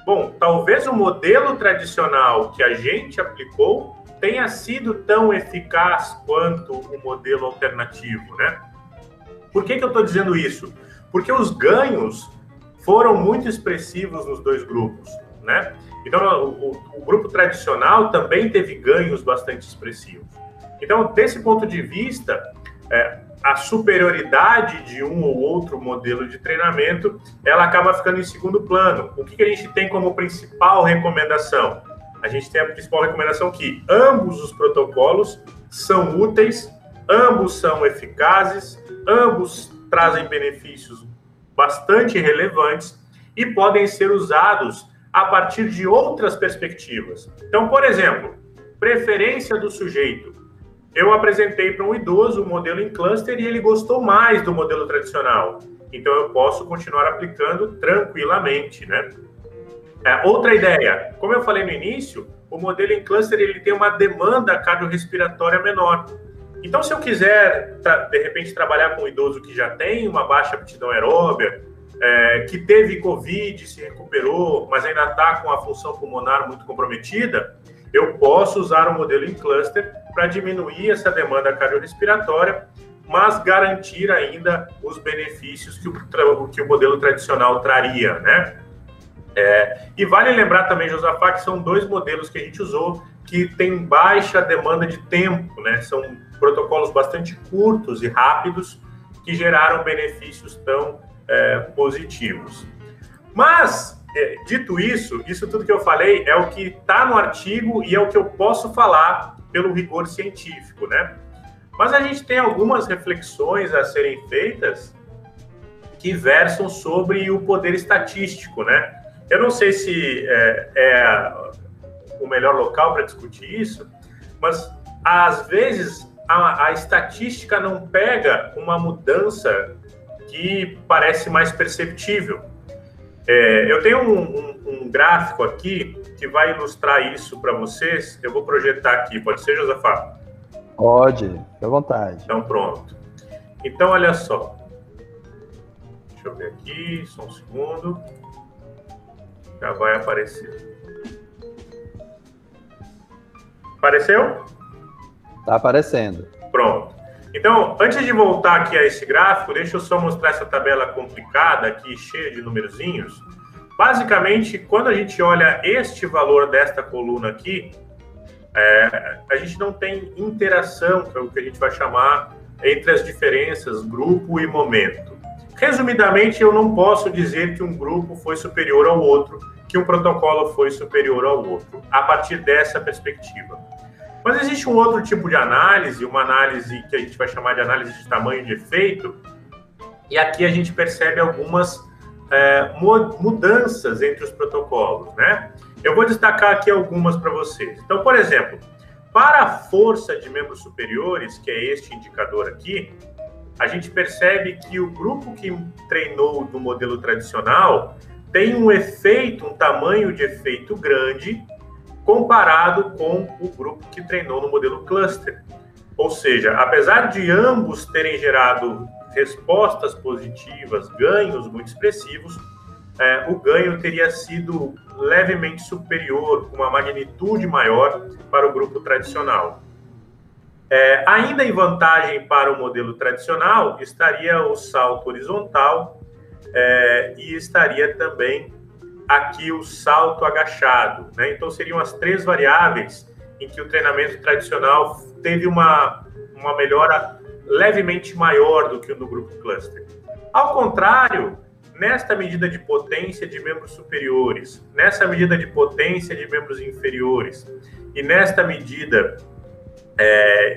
B: bom, talvez o modelo tradicional que a gente aplicou tenha sido tão eficaz quanto o modelo alternativo, né? Por que eu estou dizendo isso? Porque os ganhos foram muito expressivos nos dois grupos, né? Então, o grupo tradicional também teve ganhos bastante expressivos. Então, desse ponto de vista, a superioridade de um ou outro modelo de treinamento, ela acaba ficando em segundo plano. O que a gente tem como principal recomendação? A gente tem a principal recomendação que ambos os protocolos são úteis, ambos são eficazes, ambos trazem benefícios bastante relevantes e podem ser usados a partir de outras perspectivas. Então, por exemplo, preferência do sujeito. Eu apresentei para um idoso o modelo em cluster e ele gostou mais do modelo tradicional. Então, eu posso continuar aplicando tranquilamente, né? Outra ideia, como eu falei no início, o modelo em cluster ele tem uma demanda cardiorrespiratória menor. Então, se eu quiser, de repente, trabalhar com um idoso que já tem uma baixa aptidão aeróbia, que teve Covid, se recuperou, mas ainda está com a função pulmonar muito comprometida, eu posso usar o modelo em cluster para diminuir essa demanda cardiorrespiratória, mas garantir ainda os benefícios que o modelo tradicional traria, né? E vale lembrar também, Josafá, que são 2 modelos que a gente usou que tem baixa demanda de tempo, né? São protocolos bastante curtos e rápidos que geraram benefícios tão positivos. Mas, dito isso tudo que eu falei é o que está no artigo e é o que eu posso falar pelo rigor científico, né? Mas a gente tem algumas reflexões a serem feitas que versam sobre o poder estatístico, né? Eu não sei se é o melhor local para discutir isso, mas às vezes a estatística não pega uma mudança que parece mais perceptível. Eu tenho um gráfico aqui que vai ilustrar isso para vocês. Eu vou projetar aqui. Pode ser, Josafá?
A: Pode, fique à vontade.
B: Então, pronto. Então, olha só. Deixa eu ver aqui, só um segundo. Já vai aparecer. Apareceu?
A: Está aparecendo.
B: Pronto. Então, antes de voltar aqui a esse gráfico, deixa eu só mostrar essa tabela complicada aqui, cheia de numerozinhos. Basicamente, quando a gente olha este valor desta coluna aqui, a gente não tem interação, que é o que a gente vai chamar, entre as diferenças grupo e momento. Resumidamente, eu não posso dizer que um grupo foi superior ao outro, que um protocolo foi superior ao outro, a partir dessa perspectiva. Mas existe um outro tipo de análise, uma análise que a gente vai chamar de análise de tamanho de efeito, e aqui a gente percebe algumas mudanças entre os protocolos, né? Eu vou destacar aqui algumas para vocês. Então, por exemplo, para a força de membros superiores, que é este indicador aqui, a gente percebe que o grupo que treinou no modelo tradicional tem um tamanho de efeito grande, comparado com o grupo que treinou no modelo cluster. Ou seja, apesar de ambos terem gerado respostas positivas, ganhos muito expressivos, o ganho teria sido levemente superior, com uma magnitude maior para o grupo tradicional. Ainda em vantagem para o modelo tradicional, estaria o salto horizontal e estaria também aqui o salto agachado, né? Então, seriam as 3 variáveis em que o treinamento tradicional teve uma melhora levemente maior do que o do grupo cluster. Ao contrário, nesta medida de potência de membros superiores, nessa medida de potência de membros inferiores e nesta medida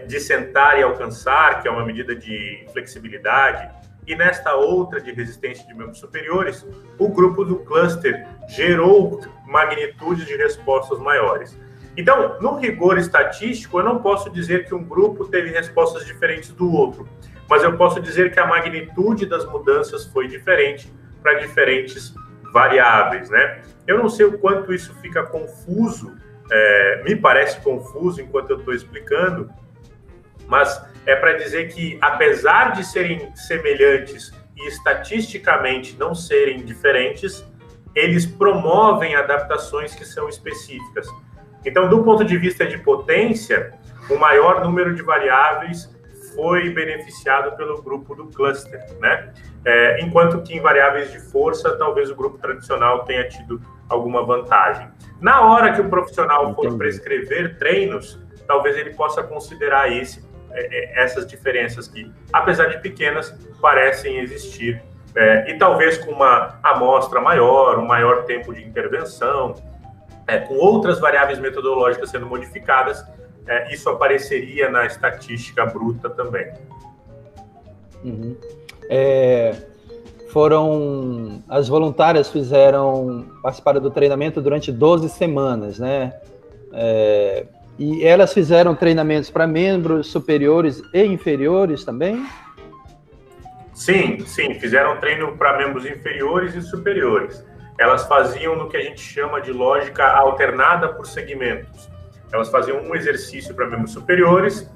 B: de sentar e alcançar, que é uma medida de flexibilidade, e nesta outra de resistência de membros superiores, o grupo do cluster gerou magnitudes de respostas maiores. Então, no rigor estatístico, eu não posso dizer que um grupo teve respostas diferentes do outro, mas eu posso dizer que a magnitude das mudanças foi diferente para diferentes variáveis, né? Eu não sei o quanto isso fica confuso, me parece confuso enquanto eu estou explicando, mas é para dizer que, apesar de serem semelhantes e estatisticamente não serem diferentes, eles promovem adaptações que são específicas. Então, do ponto de vista de potência, o maior número de variáveis foi beneficiado pelo grupo do cluster, né? Enquanto que em variáveis de força, talvez o grupo tradicional tenha tido alguma vantagem. Na hora que o profissional for prescrever treinos, talvez ele possa considerar essas diferenças que, apesar de pequenas, parecem existir. E talvez com uma amostra maior, um maior tempo de intervenção, com outras variáveis metodológicas sendo modificadas, isso apareceria na estatística bruta também.
A: Uhum. As voluntárias participaram do treinamento durante 12 semanas, né? E elas fizeram treinamentos para membros superiores e inferiores também?
B: Sim, fizeram treino para membros inferiores e superiores. elas faziam no que a gente chama de lógica alternada por segmentos. Elas faziam um exercício para membros superiores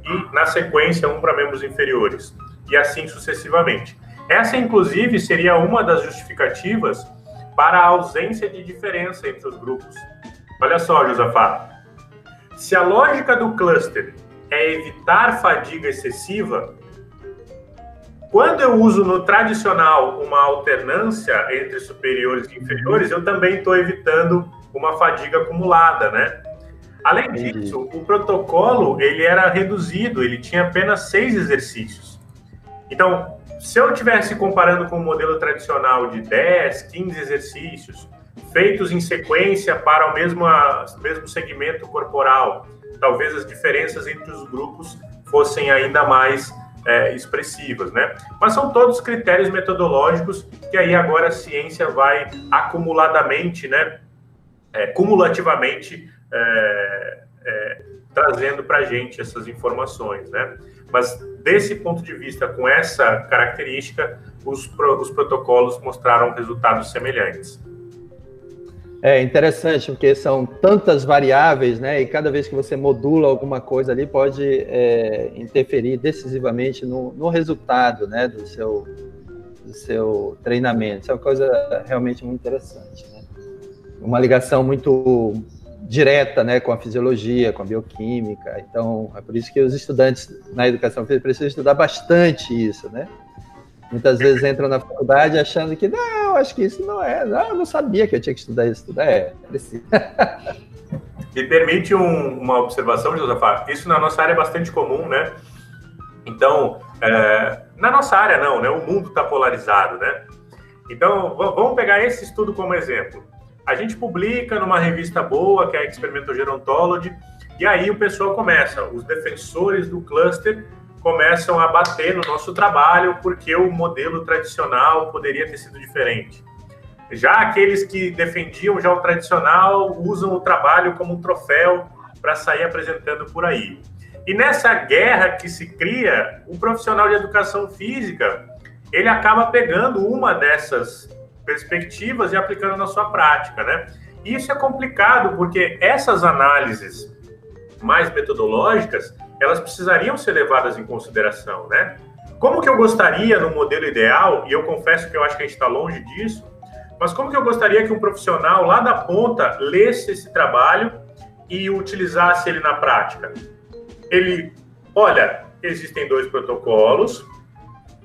B: e, na sequência, um para membros inferiores, e assim sucessivamente. Essa, inclusive, seria uma das justificativas para a ausência de diferença entre os grupos. Olha só, Josafá, se a lógica do cluster é evitar fadiga excessiva, quando eu uso no tradicional uma alternância entre superiores e inferiores, eu também estou evitando uma fadiga acumulada, né? Além disso, o protocolo ele era reduzido, ele tinha apenas 6 exercícios. Então, se eu estivesse comparando com o modelo tradicional de 10, 15 exercícios, feitos em sequência para o mesmo segmento corporal, talvez as diferenças entre os grupos fossem ainda mais expressivas, né? Mas são todos critérios metodológicos que aí agora a ciência vai acumuladamente, né? Cumulativamente trazendo para a gente essas informações, né? Mas desse ponto de vista, com essa característica, os protocolos mostraram resultados semelhantes.
A: É interessante, porque são tantas variáveis, né? E cada vez que você modula alguma coisa ali, pode interferir decisivamente no resultado, né? do seu treinamento. Isso é uma coisa realmente muito interessante, né? Uma ligação muito direta, né, com a fisiologia, com a bioquímica. Então, é por isso que os estudantes na educação física precisam estudar bastante isso, né? Muitas vezes entram na faculdade achando que, não, acho que isso não é, não, eu não sabia que eu tinha que estudar isso. Precisa.
B: Me permite uma observação, Josafá? Isso na nossa área é bastante comum, né? Então, na nossa área não, né? O mundo está polarizado, né? Então, vamos pegar esse estudo como exemplo. A gente publica numa revista boa, que é a Experimental Gerontology, e aí o pessoal começa, os defensores do cluster começam a bater no nosso trabalho porque o modelo tradicional poderia ter sido diferente. Já aqueles que defendiam já o tradicional usam o trabalho como um troféu para sair apresentando por aí. E nessa guerra que se cria, o profissional de educação física, ele acaba pegando uma dessas perspectivas e aplicando na sua prática, né? E isso é complicado, porque essas análises mais metodológicas, elas precisariam ser levadas em consideração, né? Como que eu gostaria, no modelo ideal, e eu confesso que eu acho que a gente está longe disso, mas como que eu gostaria que um profissional lá da ponta lesse esse trabalho e utilizasse ele na prática? Ele, olha, existem 2 protocolos,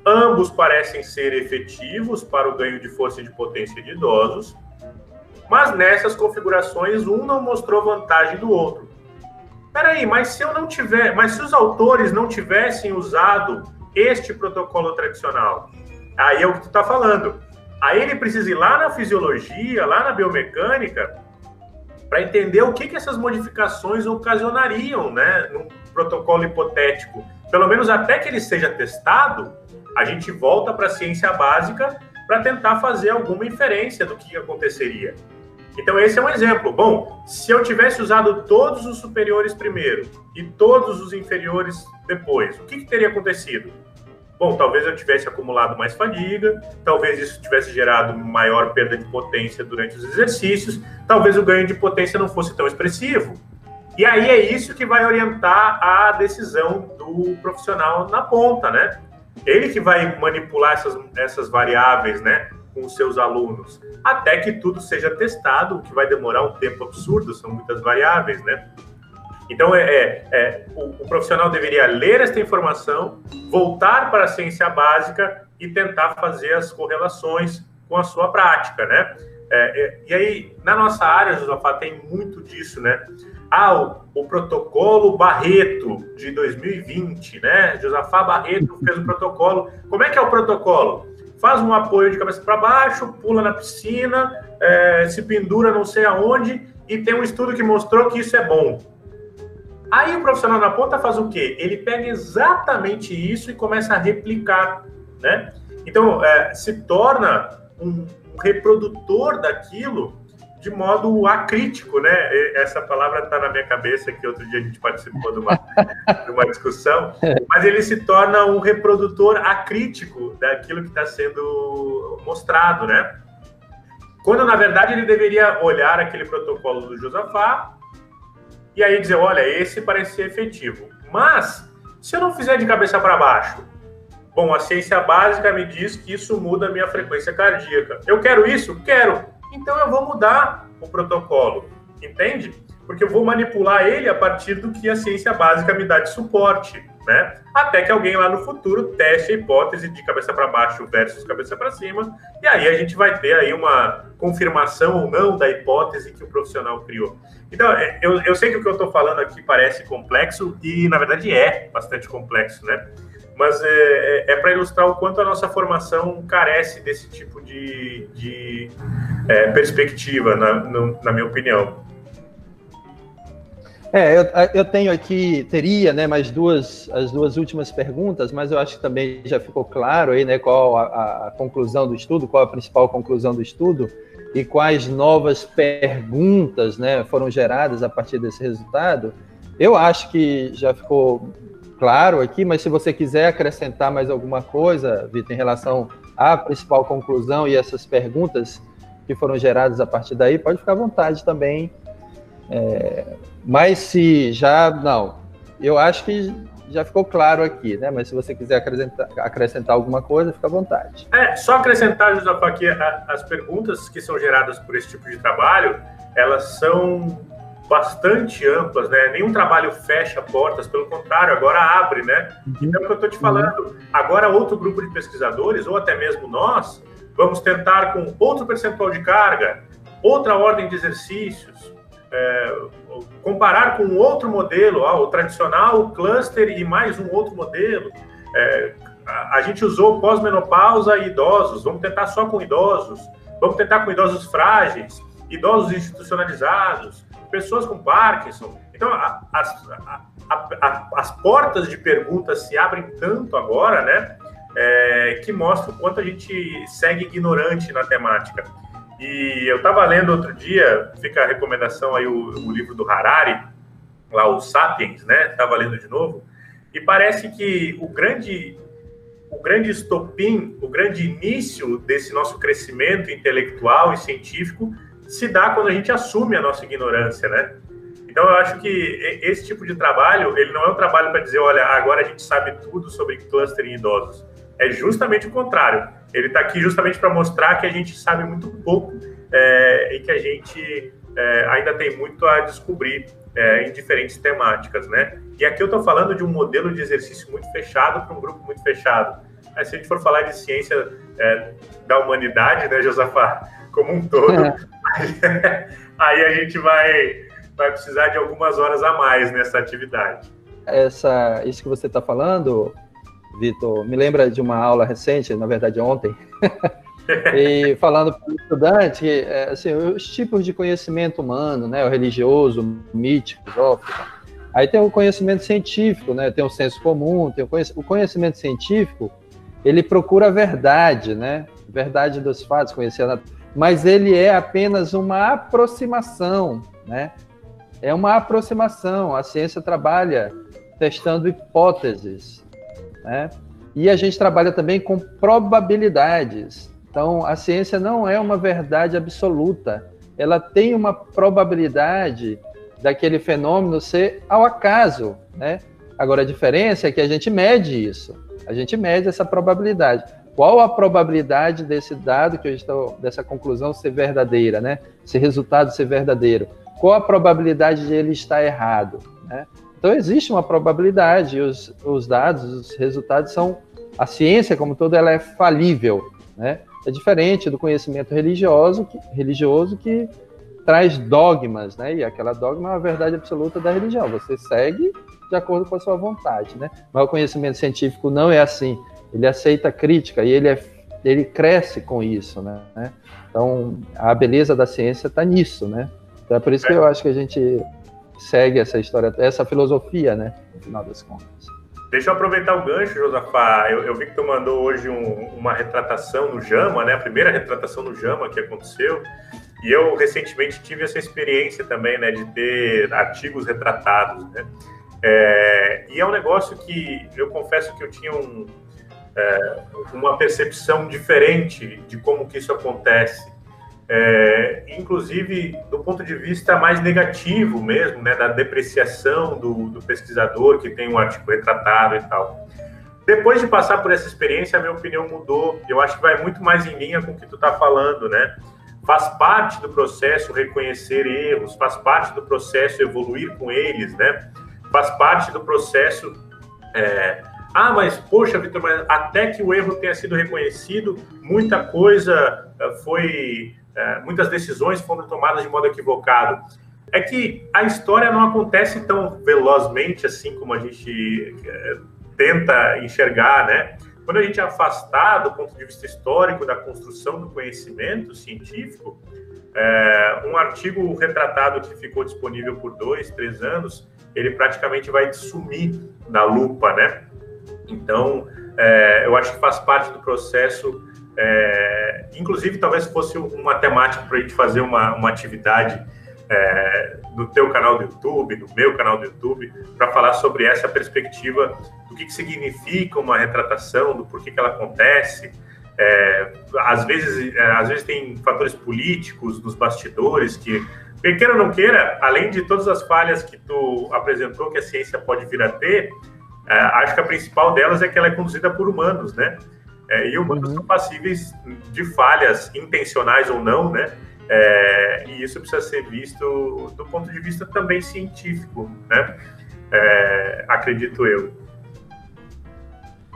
B: ambos parecem ser efetivos para o ganho de força e de potência de idosos, mas nessas configurações um não mostrou vantagem do outro. Peraí, mas se os autores não tivessem usado este protocolo tradicional, aí é o que tu está falando. Aí ele precisa ir lá na fisiologia, lá na biomecânica, para entender o que essas modificações ocasionariam, né, num protocolo hipotético. Pelo menos até que ele seja testado, a gente volta para a ciência básica para tentar fazer alguma inferência do que aconteceria. Então, esse é um exemplo. Bom, se eu tivesse usado todos os superiores primeiro e todos os inferiores depois, o que teria acontecido? Bom, talvez eu tivesse acumulado mais fadiga, talvez isso tivesse gerado maior perda de potência durante os exercícios, talvez o ganho de potência não fosse tão expressivo. E aí é isso que vai orientar a decisão do profissional na ponta, né? Ele que vai manipular essas variáveis, né, com os seus alunos, até que tudo seja testado, o que vai demorar um tempo absurdo, são muitas variáveis, né? Então, o profissional deveria ler esta informação, voltar para a ciência básica e tentar fazer as correlações com a sua prática, né? E aí, na nossa área, Josafá, tem muito disso, né? O protocolo Barreto de 2020, né? Josafá Barreto fez o protocolo. Como é que é o protocolo? Faz um apoio de cabeça para baixo, pula na piscina, se pendura não sei aonde, e tem um estudo que mostrou que isso é bom. Aí o profissional na ponta faz o quê? Ele pega exatamente isso e começa a replicar, né? Então, se torna um reprodutor daquilo de modo acrítico, né? Essa palavra está na minha cabeça, que outro dia a gente participou de uma discussão, mas ele se torna um reprodutor acrítico daquilo que está sendo mostrado, né? quando na verdade ele deveria olhar aquele protocolo do Josafá e aí dizer, olha, esse parece ser efetivo. Mas, se eu não fizer de cabeça para baixo, bom, a ciência básica me diz que isso muda a minha frequência cardíaca. Eu quero isso? Quero. Então eu vou mudar o protocolo, entende? Porque eu vou manipular ele a partir do que a ciência básica me dá de suporte, né? Até que alguém lá no futuro teste a hipótese de cabeça para baixo versus cabeça para cima, e aí a gente vai ter aí uma confirmação ou não da hipótese que o profissional criou. Então, eu sei que o que eu estou falando aqui parece complexo, e na verdade é bastante complexo, né? Mas é para ilustrar o quanto a nossa formação carece desse tipo de perspectiva, na minha opinião.
A: Eu tenho aqui, teria, né, mais as duas últimas perguntas, mas eu acho que também já ficou claro aí, né, qual a conclusão do estudo, qual a principal conclusão do estudo e quais novas perguntas, né, foram geradas a partir desse resultado. Eu acho que já ficou claro aqui, mas se você quiser acrescentar mais alguma coisa, Vitor, em relação à principal conclusão e essas perguntas que foram geradas a partir daí, pode ficar à vontade também. Mas se já... Não, eu acho que já ficou claro aqui, né? Mas se você quiser acrescentar alguma coisa, fica à vontade.
B: Só acrescentar, Josafá, que as perguntas que são geradas por esse tipo de trabalho, elas são bastante amplas, né? Nenhum trabalho fecha portas, pelo contrário, agora abre, né? Então, é o que eu estou te falando. Agora, outro grupo de pesquisadores, ou até mesmo nós, vamos tentar com outro percentual de carga, outra ordem de exercícios, comparar com outro modelo, o tradicional, o cluster e mais um outro modelo. A gente usou pós-menopausa e idosos, vamos tentar só com idosos, vamos tentar com idosos frágeis, idosos institucionalizados, pessoas com Parkinson. Então, as portas de perguntas se abrem tanto agora, né, que mostra o quanto a gente segue ignorante na temática. E eu estava lendo outro dia, fica a recomendação aí, o livro do Harari, lá o Sapiens, né? Estava lendo de novo, e parece que o grande estopim, o grande início desse nosso crescimento intelectual e científico se dá quando a gente assume a nossa ignorância, né? Então eu acho que esse tipo de trabalho, ele não é um trabalho para dizer, olha, agora a gente sabe tudo sobre cluster em idosos. É justamente o contrário. Ele está aqui justamente para mostrar que a gente sabe muito pouco e que a gente ainda tem muito a descobrir em diferentes temáticas, né? E aqui eu estou falando de um modelo de exercício muito fechado para um grupo muito fechado. Mas se a gente for falar de ciência da humanidade, né, Josafá, como um todo, aí a gente vai precisar de algumas horas a mais nessa atividade.
A: Isso que você está falando, Vitor, me lembra de uma aula recente, na verdade ontem, e falando para o estudante, assim, os tipos de conhecimento humano, né, o religioso, o mítico, o filosófico. Aí tem o conhecimento científico, né, tem o senso comum, tem o conhecimento científico, ele procura a verdade, né, verdade dos fatos, conhecer a natureza, mas ele é apenas uma aproximação, né, é uma aproximação, a ciência trabalha testando hipóteses, né? E a gente trabalha também com probabilidades. Então, a ciência não é uma verdade absoluta. Ela tem uma probabilidade daquele fenômeno ser ao acaso, né? Agora, a diferença é que a gente mede isso. A gente mede essa probabilidade. Qual a probabilidade desse dado, dessa conclusão ser verdadeira, né? Esse resultado ser verdadeiro? Qual a probabilidade de ele estar errado, né? Então, existe uma probabilidade, e os dados, os resultados são... A ciência, como toda, ela é falível, né? É diferente do conhecimento religioso que traz dogmas, né? E aquela dogma é uma verdade absoluta da religião. Você segue de acordo com a sua vontade, né? Mas o conhecimento científico não é assim. Ele aceita crítica e ele cresce com isso, né? Então, a beleza da ciência está nisso, né? Então, é por isso que eu acho que a gente segue essa história, essa filosofia, né, no final das contas.
B: Deixa eu aproveitar o gancho, Josafá. Eu vi que tu mandou hoje uma retratação no JAMA, né, a primeira retratação no JAMA que aconteceu, e eu recentemente tive essa experiência também, né, de ter artigos retratados, né, e é um negócio que eu confesso que eu tinha uma percepção diferente de como que isso acontece. inclusive do ponto de vista mais negativo mesmo, né, da depreciação do pesquisador que tem um artigo retratado e tal. Depois de passar por essa experiência, a minha opinião mudou. Eu acho que vai muito mais em linha com o que tu está falando, né? Faz parte do processo reconhecer erros, faz parte do processo evoluir com eles, né? Faz parte do processo... mas, poxa, Vitor, mas até que o erro tenha sido reconhecido, muita coisa muitas decisões foram tomadas de modo equivocado. É que a história não acontece tão velozmente assim como a gente tenta enxergar, né? Quando a gente é afastado do ponto de vista histórico da construção do conhecimento científico, um artigo retratado que ficou disponível por 2, 3 anos, ele praticamente vai sumir da lupa, né? Então, eu acho que faz parte do processo, inclusive talvez fosse uma temática para a gente fazer uma atividade no teu canal do YouTube, no meu canal do YouTube, para falar sobre essa perspectiva do que significa uma retratação, do porquê que ela acontece. Às vezes tem fatores políticos nos bastidores que, queira ou não queira, além de todas as falhas que tu apresentou que a ciência pode vir a ter, acho que a principal delas é que ela é conduzida por humanos, né? E humanos são passíveis de falhas, intencionais ou não, né? E isso precisa ser visto do ponto de vista também científico, né? Acredito eu.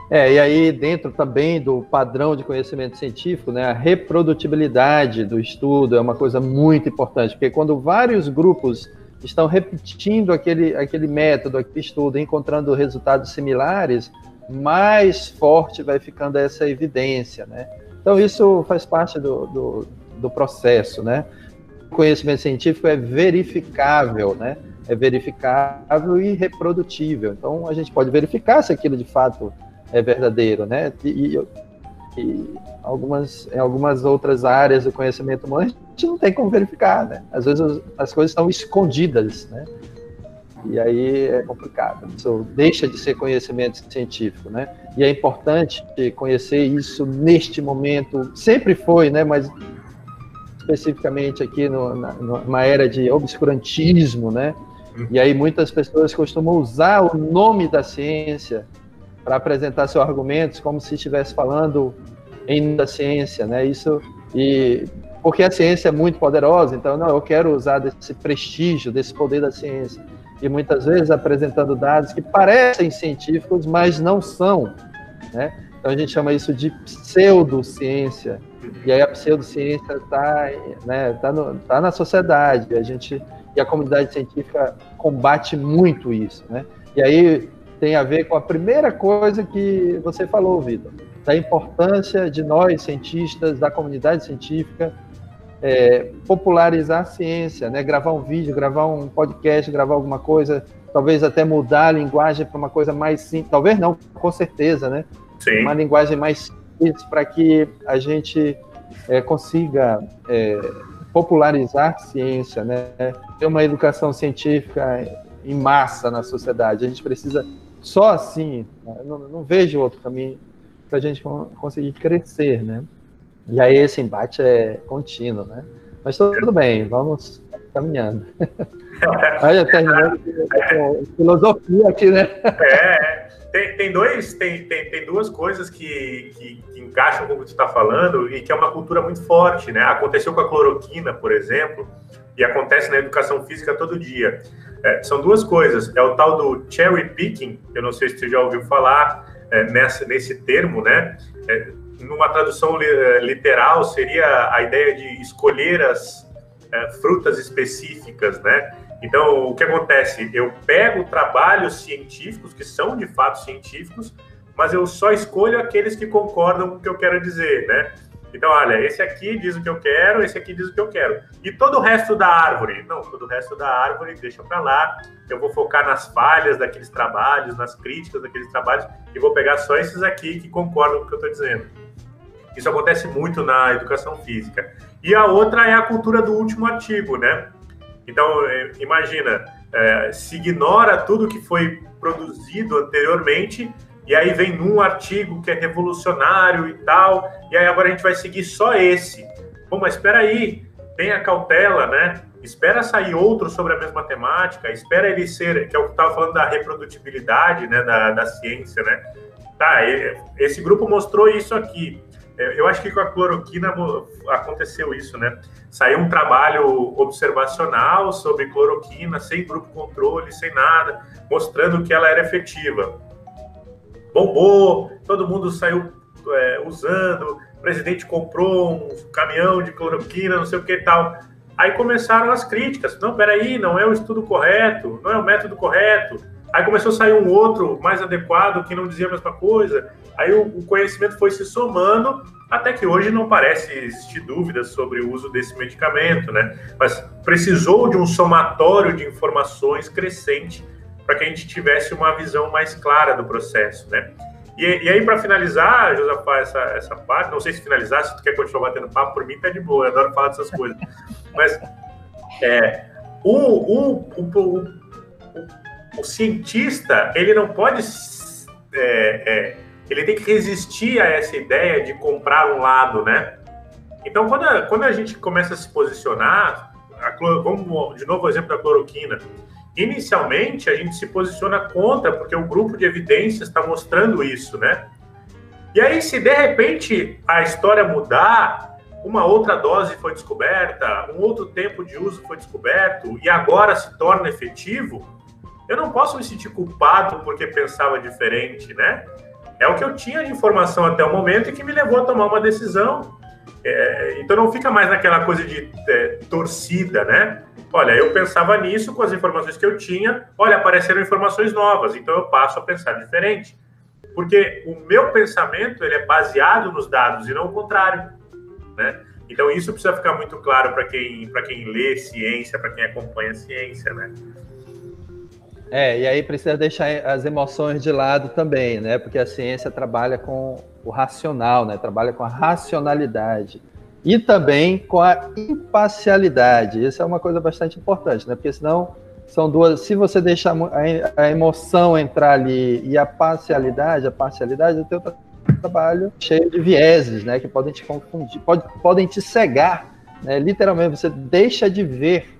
A: E aí dentro também do padrão de conhecimento científico, né, a reprodutibilidade do estudo é uma coisa muito importante, porque quando vários grupos estão repetindo aquele método, aquele estudo, encontrando resultados similares, mais forte vai ficando essa evidência, né? Então isso faz parte do processo, né? O conhecimento científico é verificável, né? É verificável e reprodutível. Então a gente pode verificar se aquilo de fato é verdadeiro, né? E em algumas outras áreas do conhecimento humano a gente não tem como verificar, né? Às vezes as coisas estão escondidas, né? E aí é complicado. Isso deixa de ser conhecimento científico, né? E é importante conhecer isso neste momento. Sempre foi, né? Mas especificamente aqui numa era de obscurantismo, né? E aí muitas pessoas costumam usar o nome da ciência para apresentar seus argumentos como se estivesse falando em nome da ciência, né? Porque a ciência é muito poderosa, então eu quero usar desse prestígio, desse poder da ciência. E muitas vezes apresentando dados que parecem científicos, mas não são, né? Então a gente chama isso de pseudociência. E aí a pseudociência tá na sociedade, e a comunidade científica combate muito isso, né? E aí tem a ver com a primeira coisa que você falou, Vitor, da importância de nós, cientistas, da comunidade científica, popularizar a ciência, né? Gravar um vídeo, gravar um podcast, gravar alguma coisa, talvez até mudar a linguagem para uma coisa mais simples, talvez não, com certeza, né?
B: Sim.
A: Uma linguagem mais simples para que a gente consiga popularizar a ciência, né? Ter uma educação científica em massa na sociedade. A gente precisa, só assim, não vejo outro caminho para a gente conseguir crescer, né? E aí esse embate é contínuo, né? Mas tudo bem, vamos caminhando. Olha, terminando com filosofia aqui, né?
B: Tem duas coisas que encaixam com o que tu está falando e que é uma cultura muito forte, né? Aconteceu com a cloroquina, por exemplo, e acontece na educação física todo dia. São duas coisas. É o tal do cherry picking, que eu não sei se você já ouviu falar nesse termo, né? Numa tradução literal, seria a ideia de escolher as frutas específicas, né? Então, o que acontece? Eu pego trabalhos científicos, que são de fato científicos, mas eu só escolho aqueles que concordam com o que eu quero dizer, né? Então, olha, esse aqui diz o que eu quero, esse aqui diz o que eu quero. E todo o resto da árvore? Não, todo o resto da árvore deixa para lá. Eu vou focar nas falhas daqueles trabalhos, nas críticas daqueles trabalhos, e vou pegar só esses aqui que concordam com o que eu estou dizendo. Isso acontece muito na educação física. E a outra é a cultura do último artigo, né? Então, imagina, se ignora tudo que foi produzido anteriormente, e aí vem num artigo que é revolucionário e tal, e aí agora a gente vai seguir só esse. Pô, mas espera aí, tenha cautela, né? Espera sair outro sobre a mesma temática, espera ele ser, que é o que eu estava falando da reprodutibilidade, né, da ciência, né? Tá, esse grupo mostrou isso aqui. Eu acho que com a cloroquina aconteceu isso, né? Saiu um trabalho observacional sobre cloroquina, sem grupo controle, sem nada, mostrando que ela era efetiva. Bombou, todo mundo saiu usando, o presidente comprou um caminhão de cloroquina, não sei o que e tal. Aí começaram as críticas. Não, peraí, não é o estudo correto, não é o método correto. Aí começou a sair um outro mais adequado que não dizia a mesma coisa. Aí o conhecimento foi se somando, até que hoje não parece existir dúvidas sobre o uso desse medicamento, né? Mas precisou de um somatório de informações crescente para que a gente tivesse uma visão mais clara do processo, né? E aí, para finalizar, Josafá, essa parte, não sei se finalizar, se tu quer continuar batendo papo, por mim tá de boa, eu adoro falar dessas coisas. Mas o cientista, ele não pode... ele tem que resistir a essa ideia de comprar um lado, né? Então, quando a gente começa a se posicionar, vamos de novo o exemplo da cloroquina, inicialmente a gente se posiciona contra, porque o grupo de evidências está mostrando isso, né? E aí, se de repente a história mudar, uma outra dose foi descoberta, um outro tempo de uso foi descoberto, e agora se torna efetivo, eu não posso me sentir culpado porque pensava diferente, né? É o que eu tinha de informação até o momento e que me levou a tomar uma decisão. Então não fica mais naquela coisa de torcida, né? Olha, eu pensava nisso com as informações que eu tinha, olha, apareceram informações novas, então eu passo a pensar diferente. Porque o meu pensamento, ele é baseado nos dados e não o contrário, né? Então isso precisa ficar muito claro para quem lê ciência, para quem acompanha ciência, né?
A: E aí precisa deixar as emoções de lado também, né? Porque a ciência trabalha com o racional, né? Trabalha com a racionalidade e também com a imparcialidade. Isso é uma coisa bastante importante, né? Porque senão são duas... Se você deixar a emoção entrar ali e a parcialidade o teu trabalho cheio de vieses, né? Que podem te confundir, podem te cegar, né? Literalmente, você deixa de ver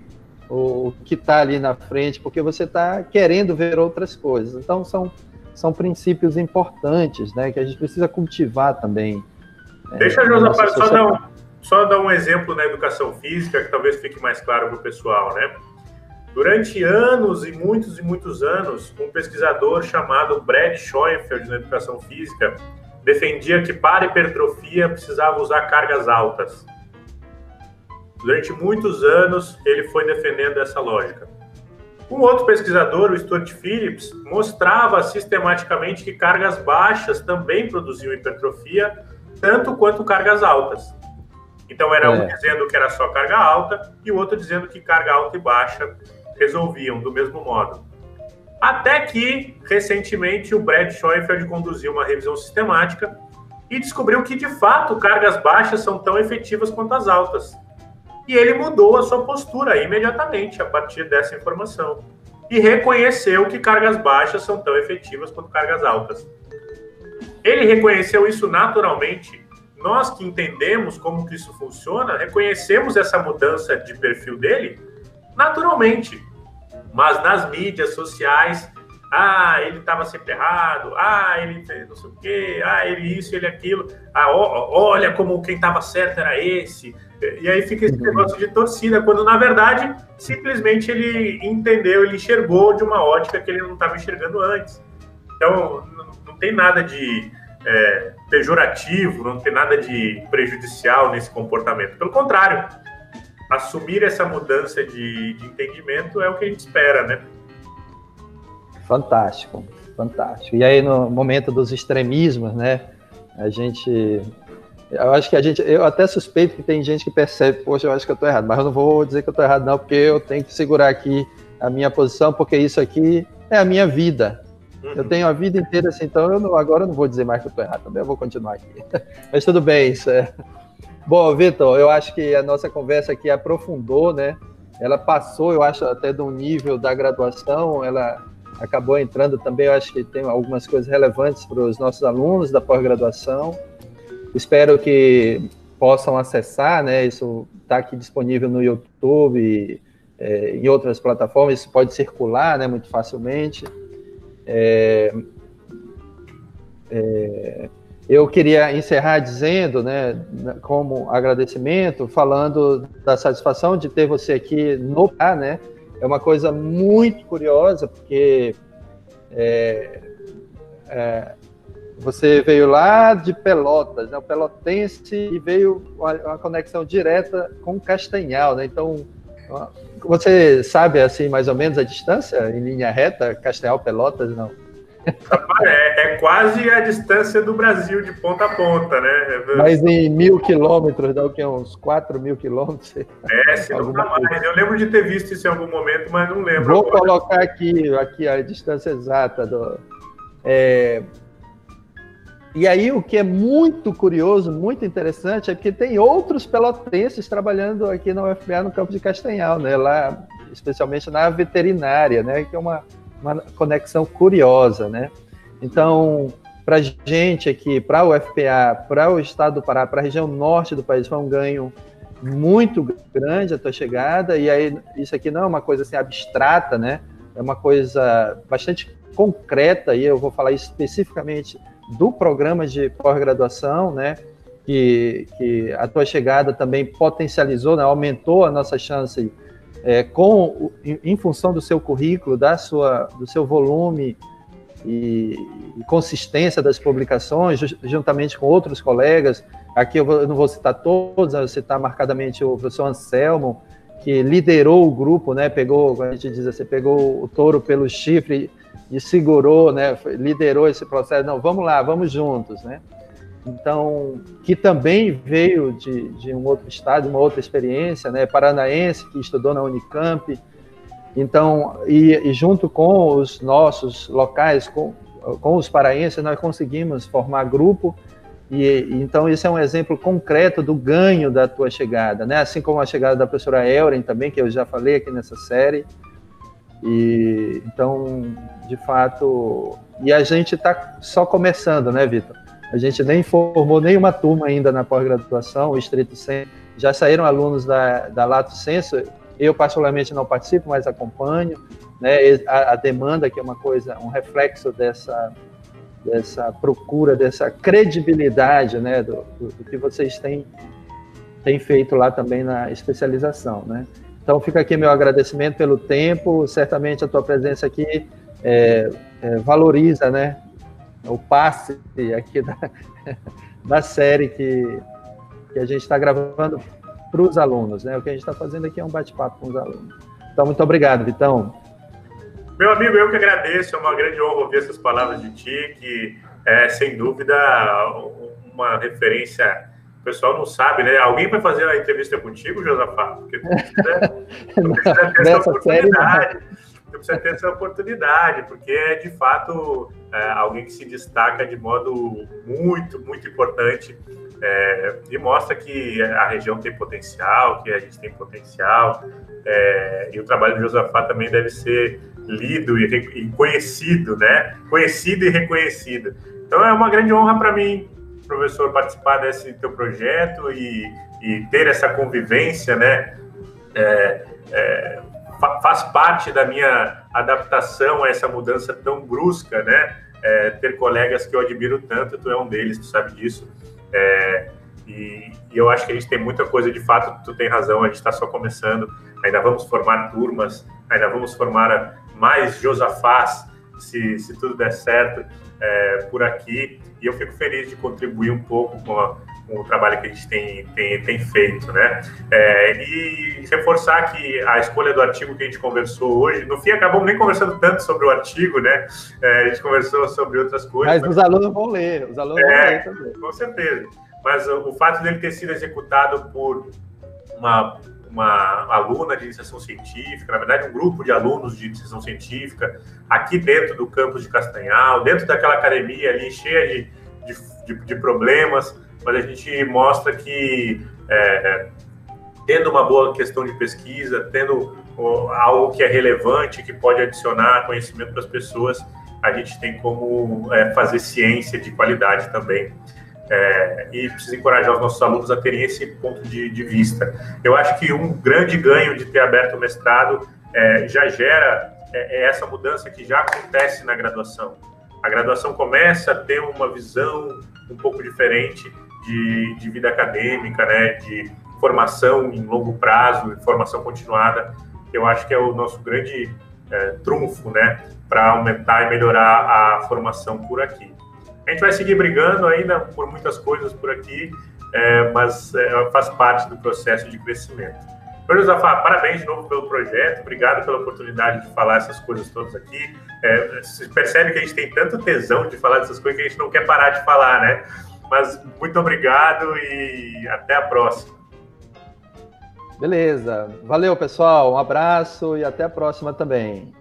A: o que está ali na frente, porque você está querendo ver outras coisas. Então, são princípios importantes, né, que a gente precisa cultivar também.
B: Deixa, Josafá, só dar um exemplo na educação física, que talvez fique mais claro para o pessoal, né? Durante anos e muitos anos, um pesquisador chamado Brad Schoenfeld, na educação física, defendia que para hipertrofia precisava usar cargas altas. Durante muitos anos, ele foi defendendo essa lógica. Um outro pesquisador, o Stuart Phillips, mostrava sistematicamente que cargas baixas também produziam hipertrofia, tanto quanto cargas altas. Então, era um dizendo que era só carga alta e o outro dizendo que carga alta e baixa resolviam do mesmo modo. Até que, recentemente, o Brad Schoenfeld conduziu uma revisão sistemática e descobriu que, de fato, cargas baixas são tão efetivas quanto as altas. E ele mudou a sua postura imediatamente a partir dessa informação. E reconheceu que cargas baixas são tão efetivas quanto cargas altas. Ele reconheceu isso naturalmente. Nós que entendemos como que isso funciona, reconhecemos essa mudança de perfil dele naturalmente. Mas nas mídias sociais, ele estava sempre errado, ele não sei o quê, ele isso, ele aquilo, olha como quem estava certo era esse. E aí fica esse negócio de torcida, quando na verdade simplesmente ele entendeu, ele enxergou de uma ótica que ele não estava enxergando antes. Então não tem nada de pejorativo, não tem nada de prejudicial nesse comportamento. Pelo contrário, assumir essa mudança de entendimento é o que a gente espera, né?
A: Fantástico, fantástico. E aí no momento dos extremismos, né, eu acho que eu até suspeito que tem gente que percebe, poxa, eu acho que eu estou errado, mas eu não vou dizer que eu estou errado não, porque eu tenho que segurar aqui a minha posição, porque isso aqui é a minha vida. Eu tenho a vida inteira assim, então agora eu não vou dizer mais que eu estou errado, também eu vou continuar aqui. Mas tudo bem, isso é... Bom, Vitor, eu acho que a nossa conversa aqui aprofundou, né? Ela passou, eu acho, até de um nível da graduação, ela acabou entrando também, eu acho que tem algumas coisas relevantes para os nossos alunos da pós-graduação. Espero que possam acessar, né? Isso está aqui disponível no YouTube, em outras plataformas, isso pode circular, né, muito facilmente. Eu queria encerrar dizendo, né, como agradecimento, falando da satisfação de ter você aqui no PA, né? É uma coisa muito curiosa, porque você veio lá de Pelotas, né, o pelotense, e veio uma conexão direta com Castanhal, né? Então, você sabe, assim, mais ou menos a distância, em linha reta, Castanhal-Pelotas, não?
B: É quase a distância do Brasil, de ponta a ponta, né?
A: Mas em 1.000 quilômetros, dá o quê? Uns 4.000 quilômetros?
B: Se não dá mais. Eu lembro de ter visto isso em algum momento, mas não lembro.
A: Vou colocar aqui a distância exata. E aí, o que é muito curioso, muito interessante, é que tem outros pelotenses trabalhando aqui na UFPA, no campo de Castanhal, né? Lá, especialmente na veterinária, né? Que é uma conexão curiosa, né? Então, para a gente aqui, para a UFPA, para o estado do Pará, para a região norte do país, foi um ganho muito grande a tua chegada, e aí isso aqui não é uma coisa assim abstrata, né? É uma coisa bastante concreta, e eu vou falar especificamente do programa de pós-graduação, né? Que a tua chegada também potencializou, né? Aumentou a nossa chance em função do seu currículo, do seu volume e consistência das publicações, juntamente com outros colegas. Aqui eu não vou citar todos, eu vou citar marcadamente o professor Anselmo, que liderou o grupo, né? Pegou, a gente diz assim, pegou o touro pelo chifre e segurou, né? Liderou esse processo. Não, vamos lá, vamos juntos, né? Então, que também veio de um outro estado, uma outra experiência, né? Paranaense, que estudou na Unicamp. Então, e junto com os nossos locais, com os paraenses, nós conseguimos formar grupo. Então, isso é um exemplo concreto do ganho da tua chegada, né? Assim como a chegada da professora Elren também, que eu já falei aqui nessa série. Então, de fato... E a gente está só começando, né, Vitor? A gente nem formou nenhuma turma ainda na pós-graduação, o Estrito Senso. Já saíram alunos da Lato Senso. Eu, particularmente, não participo, mas acompanho, né? A demanda, que é uma coisa, um reflexo dessa procura, dessa credibilidade, né? Do que vocês têm feito lá também na especialização, né? Então, fica aqui meu agradecimento pelo tempo. Certamente a tua presença aqui valoriza, né? O passe aqui da série que a gente está gravando para os alunos, né? O que a gente está fazendo aqui é um bate-papo com os alunos. Então, muito obrigado, Vitão.
B: Meu amigo, eu que agradeço, é uma grande honra ouvir essas palavras de ti, que é, sem dúvida, uma referência. O pessoal não sabe, né? Alguém vai fazer a entrevista contigo, Josafá? Porque tu precisa ter essa oportunidade. Tu precisa ter essa oportunidade, porque é, de fato, alguém que se destaca de modo muito, muito importante, e mostra que a região tem potencial, que a gente tem potencial, e o trabalho do Josafá também deve ser lido e conhecido, né? Conhecido e reconhecido. Então é uma grande honra para mim, professor, participar desse teu projeto e ter essa convivência, né? Faz parte da minha adaptação a essa mudança tão brusca, né? Ter colegas que eu admiro tanto, tu é um deles, tu sabe disso. E eu acho que a gente tem muita coisa, de fato, tu tem razão, a gente está só começando, ainda vamos formar turmas, ainda vamos formar mais Josafás, se tudo der certo, por aqui, e eu fico feliz de contribuir um pouco com o trabalho que a gente tem feito, né? E reforçar que a escolha do artigo que a gente conversou hoje, no fim acabamos nem conversando tanto sobre o artigo, né? A gente conversou sobre outras coisas.
A: Mas os alunos vão ler, vão ler também.
B: Com certeza. Mas o fato dele ter sido executado por uma aluna de iniciação científica, na verdade um grupo de alunos de iniciação científica, aqui dentro do campus de Castanhal, dentro daquela academia ali cheia de problemas, mas a gente mostra que tendo uma boa questão de pesquisa, tendo algo que é relevante, que pode adicionar conhecimento para as pessoas, a gente tem como fazer ciência de qualidade também. e precisa encorajar os nossos alunos a terem esse ponto de vista. Eu acho que um grande ganho de ter aberto o mestrado já gera essa mudança que já acontece na graduação. A graduação começa a ter uma visão um pouco diferente de vida acadêmica, né, de formação em longo prazo, formação continuada. Eu acho que é o nosso grande trunfo, né, para aumentar e melhorar a formação por aqui. A gente vai seguir brigando ainda por muitas coisas por aqui, mas faz parte do processo de crescimento. Josafá, parabéns de novo pelo projeto, obrigado pela oportunidade de falar essas coisas todas aqui. Você percebe que a gente tem tanto tesão de falar dessas coisas que a gente não quer parar de falar, né? Mas muito obrigado e até a próxima.
A: Beleza. Valeu, pessoal. Um abraço e até a próxima também.